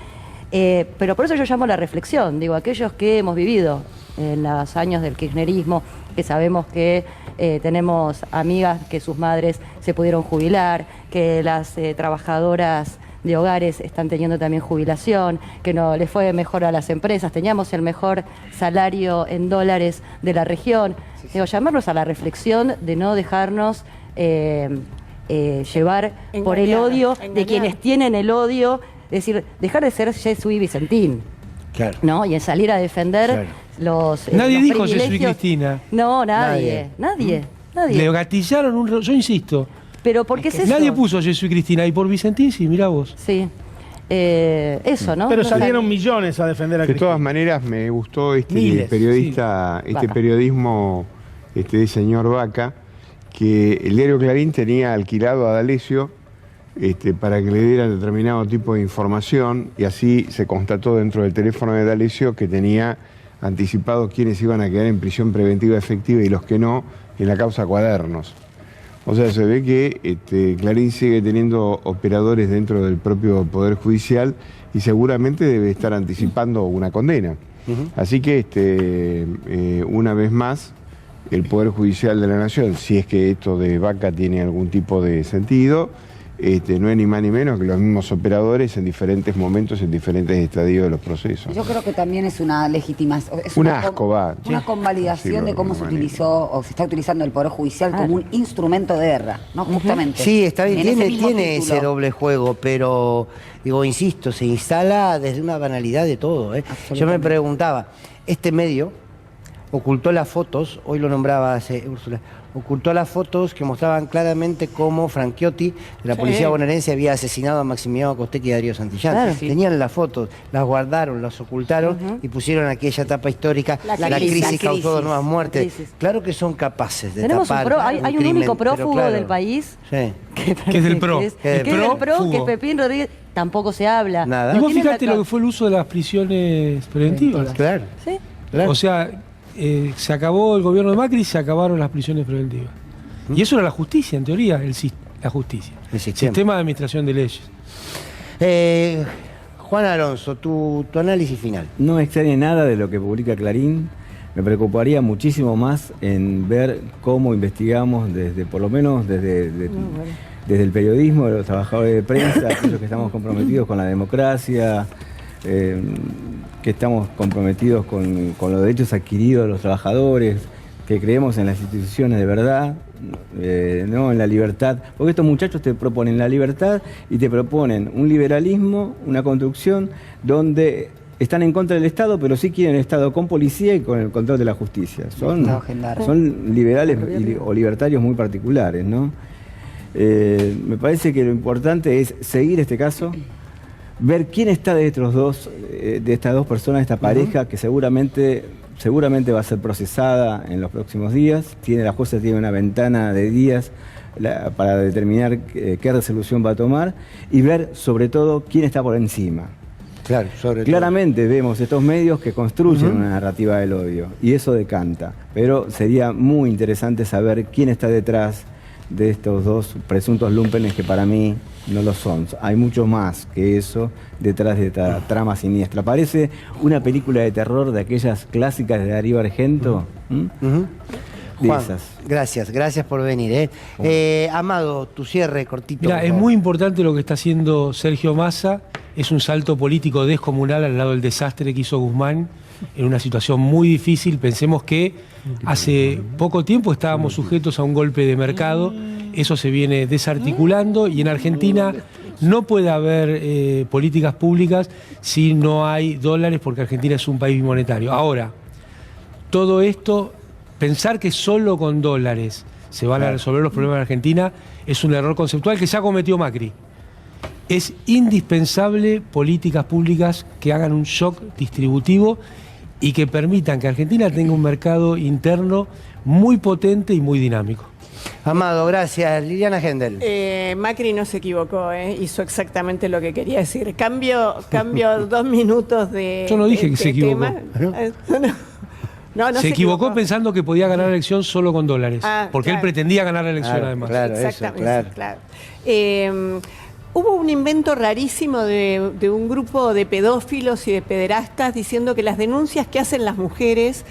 Pero por eso yo llamo la reflexión, digo, aquellos que hemos vivido en los años del kirchnerismo, que sabemos que tenemos amigas que sus madres se pudieron jubilar, que las trabajadoras de hogares están teniendo también jubilación, que no les fue mejor a las empresas, teníamos el mejor salario en dólares de la región. Digo, llamarnos a la reflexión de no dejarnos llevar por el odio de quienes tienen el odio, es decir, dejar de ser Jesús y Vicentín. Claro. ¿No? Y en salir a defender los Nadie dijo privilegios. Jesús y Cristina. No, nadie. Le gatillaron yo insisto. Pero ¿por qué es eso? Nadie puso Jesús y Cristina, y por Vicentín sí, mirá vos. Sí. Eso, ¿no? Pero salieron millones a defender a Cristina. De todas maneras, me gustó periodista, periodismo de señor Vaca, que el diario Clarín tenía alquilado a D'Alessio para que le diera determinado tipo de información, y así se constató dentro del teléfono de D'Alessio que tenía anticipado quiénes iban a quedar en prisión preventiva efectiva y los que no en la causa Cuadernos. O sea, se ve que Clarín sigue teniendo operadores dentro del propio Poder Judicial y seguramente debe estar anticipando una condena. Así que, una vez más, el Poder Judicial de la Nación, si es que esto de Vaca tiene algún tipo de sentido, no es ni más ni menos que los mismos operadores en diferentes momentos, en diferentes estadios de los procesos. Yo creo que también es una legitimación, es un asco, una convalidación de cómo se utilizó o se está utilizando el Poder Judicial como un instrumento de guerra, ¿no? Justamente. Sí, está bien, tiene título. ese doble juego, pero, digo, insisto, se instala desde una banalidad de todo. Yo me preguntaba, este medio ocultó las fotos, hoy lo nombraba Úrsula, ocultó las fotos que mostraban claramente cómo Franchiotti, de la policía bonaerense, había asesinado a Maximiliano Costecchi y Darío Santillán. Claro, sí. Tenían las fotos, las guardaron, las ocultaron y pusieron aquella etapa histórica, la crisis causó dos nuevas muertes. Claro que son capaces de tapar hay un único prófugo del país que es del PRO. que es Pepín Rodríguez. Tampoco se habla. Nada. Y vos fíjate lo que fue el uso de las prisiones preventivas. Claro. ¿Sí? O sea, se acabó el gobierno de Macri y se acabaron las prisiones preventivas. Y eso era la justicia, en teoría, la justicia. El sistema de administración de leyes. Juan Alonso, tu análisis final. No me extraña nada de lo que publica Clarín. Me preocuparía muchísimo más en ver cómo investigamos por lo menos desde el periodismo, de los trabajadores de prensa, aquellos que estamos comprometidos con la democracia, que estamos comprometidos con los derechos adquiridos de los trabajadores, que creemos en las instituciones de verdad, no en la libertad, porque estos muchachos te proponen la libertad y te proponen un liberalismo, una construcción donde están en contra del Estado, pero sí quieren el Estado con policía y con el control de la justicia. Son liberales o libertarios muy particulares, ¿no? Me parece que lo importante es seguir este caso, ver quién está de estas dos personas, esta pareja que seguramente va a ser procesada en los próximos días. La jueza tiene una ventana de días para determinar qué resolución va a tomar y ver sobre todo quién está por encima. Claro, Claramente vemos estos medios que construyen una narrativa del odio y eso decanta, pero sería muy interesante saber quién está detrás de estos dos presuntos lúmpenes que para mí no lo son. Hay mucho más que eso detrás de esta trama siniestra. Parece una película de terror de aquellas clásicas de Darío Argento. Juan, gracias por venir. Amado, tu cierre cortito. Mira, es muy importante lo que está haciendo Sergio Massa. Es un salto político descomunal al lado del desastre que hizo Guzmán en una situación muy difícil. Pensemos que hace poco tiempo estábamos sujetos a un golpe de mercado. Eso se viene desarticulando y en Argentina no puede haber políticas públicas si no hay dólares, porque Argentina es un país bimonetario. Ahora, todo esto, pensar que solo con dólares se van a resolver los problemas de Argentina es un error conceptual que ya cometió Macri. Es indispensable políticas públicas que hagan un shock distributivo y que permitan que Argentina tenga un mercado interno muy potente y muy dinámico. Amado, gracias. Liliana Gendel. Macri no se equivocó, hizo exactamente lo que quería decir. Cambio 2 minutos de. Yo no dije que se equivocó. No, se equivocó pensando que podía ganar la elección solo con dólares. Porque él pretendía ganar la elección además. Claro. Hubo un invento rarísimo de un grupo de pedófilos y de pederastas diciendo que las denuncias que hacen las mujeres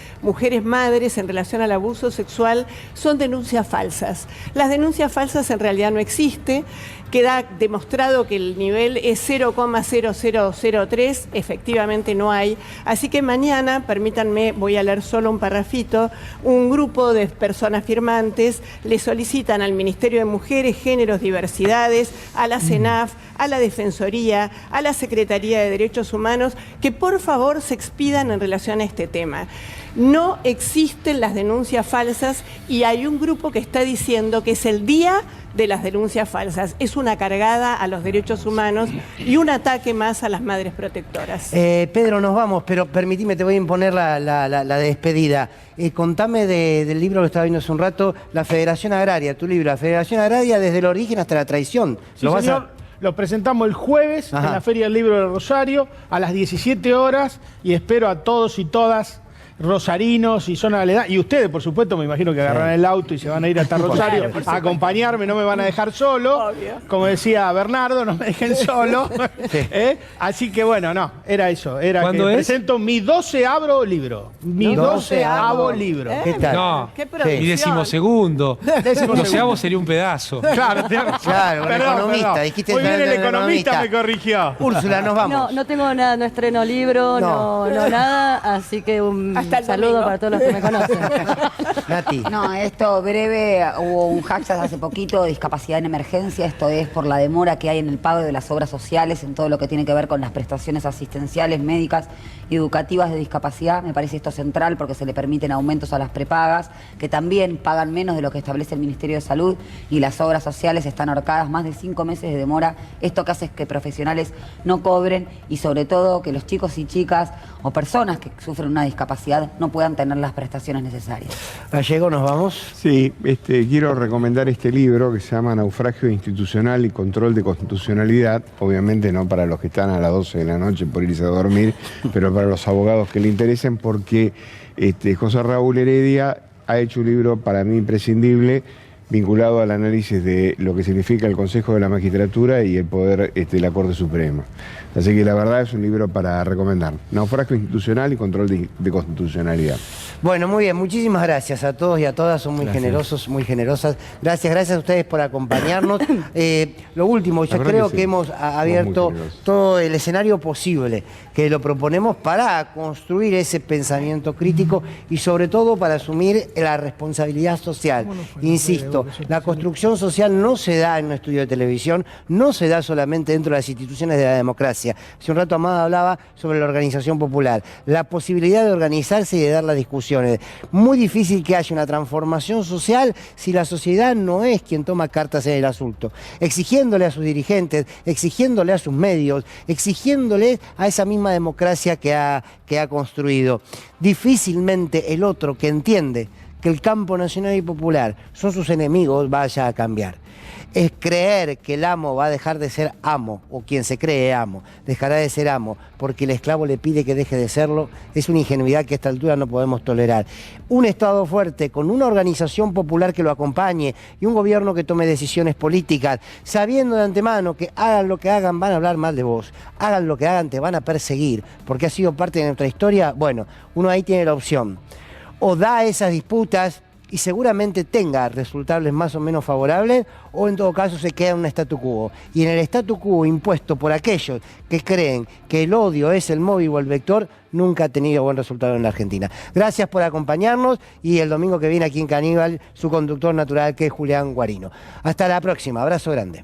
madres en relación al abuso sexual son denuncias falsas. Las denuncias falsas en realidad no existen. Queda demostrado que el nivel es 0,0003, efectivamente no hay. Así que mañana, permítanme, voy a leer solo un parrafito, un grupo de personas firmantes le solicitan al Ministerio de Mujeres, Géneros, Diversidades, a la CENAF, a la Defensoría, a la Secretaría de Derechos Humanos, que por favor se expidan en relación a este tema. No existen las denuncias falsas y hay un grupo que está diciendo que es el día de las denuncias falsas. Es una cargada a los derechos humanos y un ataque más a las madres protectoras. Pedro, nos vamos, pero permitime, te voy a imponer la despedida. Contame del libro que estaba viendo hace un rato, La Federación Agraria, tu libro, La Federación Agraria desde el origen hasta la traición. Sí, señor. Lo presentamos el jueves en la Feria del Libro de Rosario a las 17 horas y espero a todos y todas rosarinos y zona aledaña, y ustedes, por supuesto, me imagino que agarran el auto y se van a ir hasta Rosario a acompañarme, no me van a dejar solo. Como decía Bernardo, no me dejen solo. Así que bueno, no, era eso. Era que presento mi 12º libro. Mi 12º libro. ¿Qué tal? No, mi 12º. 12º sería un pedazo. Claro, claro, el economista. Dijiste muy bien, el economista me corrigió. Úrsula, nos vamos. No tengo nada, no estreno libro, no nada, así que un saludo para todos los que me conocen. Nati. No, esto breve, hubo un hashtag hace poquito, discapacidad en emergencia, esto es por la demora que hay en el pago de las obras sociales, en todo lo que tiene que ver con las prestaciones asistenciales, médicas y educativas de discapacidad. Me parece esto central porque se le permiten aumentos a las prepagas, que también pagan menos de lo que establece el Ministerio de Salud, y las obras sociales están ahorcadas, más de 5 meses de demora. Esto que hace es que profesionales no cobren y sobre todo que los chicos y chicas o personas que sufren una discapacidad no puedan tener las prestaciones necesarias. Gallego, ¿nos vamos? Sí, quiero recomendar este libro que se llama Naufragio Institucional y Control de Constitucionalidad, obviamente no para los que están a las 12 de la noche por irse a dormir, pero para los abogados que le interesen, porque José Raúl Heredia ha hecho un libro para mí imprescindible, vinculado al análisis de lo que significa el Consejo de la Magistratura y el poder de la Corte Suprema. Así que la verdad es un libro para recomendar. Naufragio Institucional y Control de Constitucionalidad. Bueno, muy bien, muchísimas gracias a todos y a todas, son muy generosos, muy generosas. Gracias a ustedes por acompañarnos. Lo último, yo creo que hemos abierto todo el escenario posible, que lo proponemos para construir ese pensamiento crítico y sobre todo para asumir la responsabilidad social. Insisto, la construcción social no se da en un estudio de televisión, no se da solamente dentro de las instituciones de la democracia. Hace un rato Amada hablaba sobre la organización popular, la posibilidad de organizarse y de dar las discusiones. Muy difícil que haya una transformación social si la sociedad no es quien toma cartas en el asunto, exigiéndole a sus dirigentes, exigiéndole a sus medios, exigiéndole a esa misma democracia que ha construido. Difícilmente el otro que entiende que el campo nacional y popular son sus enemigos vaya a cambiar. Es creer que el amo va a dejar de ser amo, o quien se cree amo, dejará de ser amo porque el esclavo le pide que deje de serlo, es una ingenuidad que a esta altura no podemos tolerar. Un Estado fuerte, con una organización popular que lo acompañe y un gobierno que tome decisiones políticas, sabiendo de antemano que hagan lo que hagan, van a hablar mal de vos, hagan lo que hagan, te van a perseguir, porque ha sido parte de nuestra historia. Bueno, uno ahí tiene la opción, o da esas disputas y seguramente tenga resultados más o menos favorables, o en todo caso se queda en un statu quo. Y en el statu quo impuesto por aquellos que creen que el odio es el móvil o el vector, nunca ha tenido buen resultado en la Argentina. Gracias por acompañarnos y el domingo que viene aquí en Caníbal, su conductor natural, que es Julián Guarino. Hasta la próxima, abrazo grande.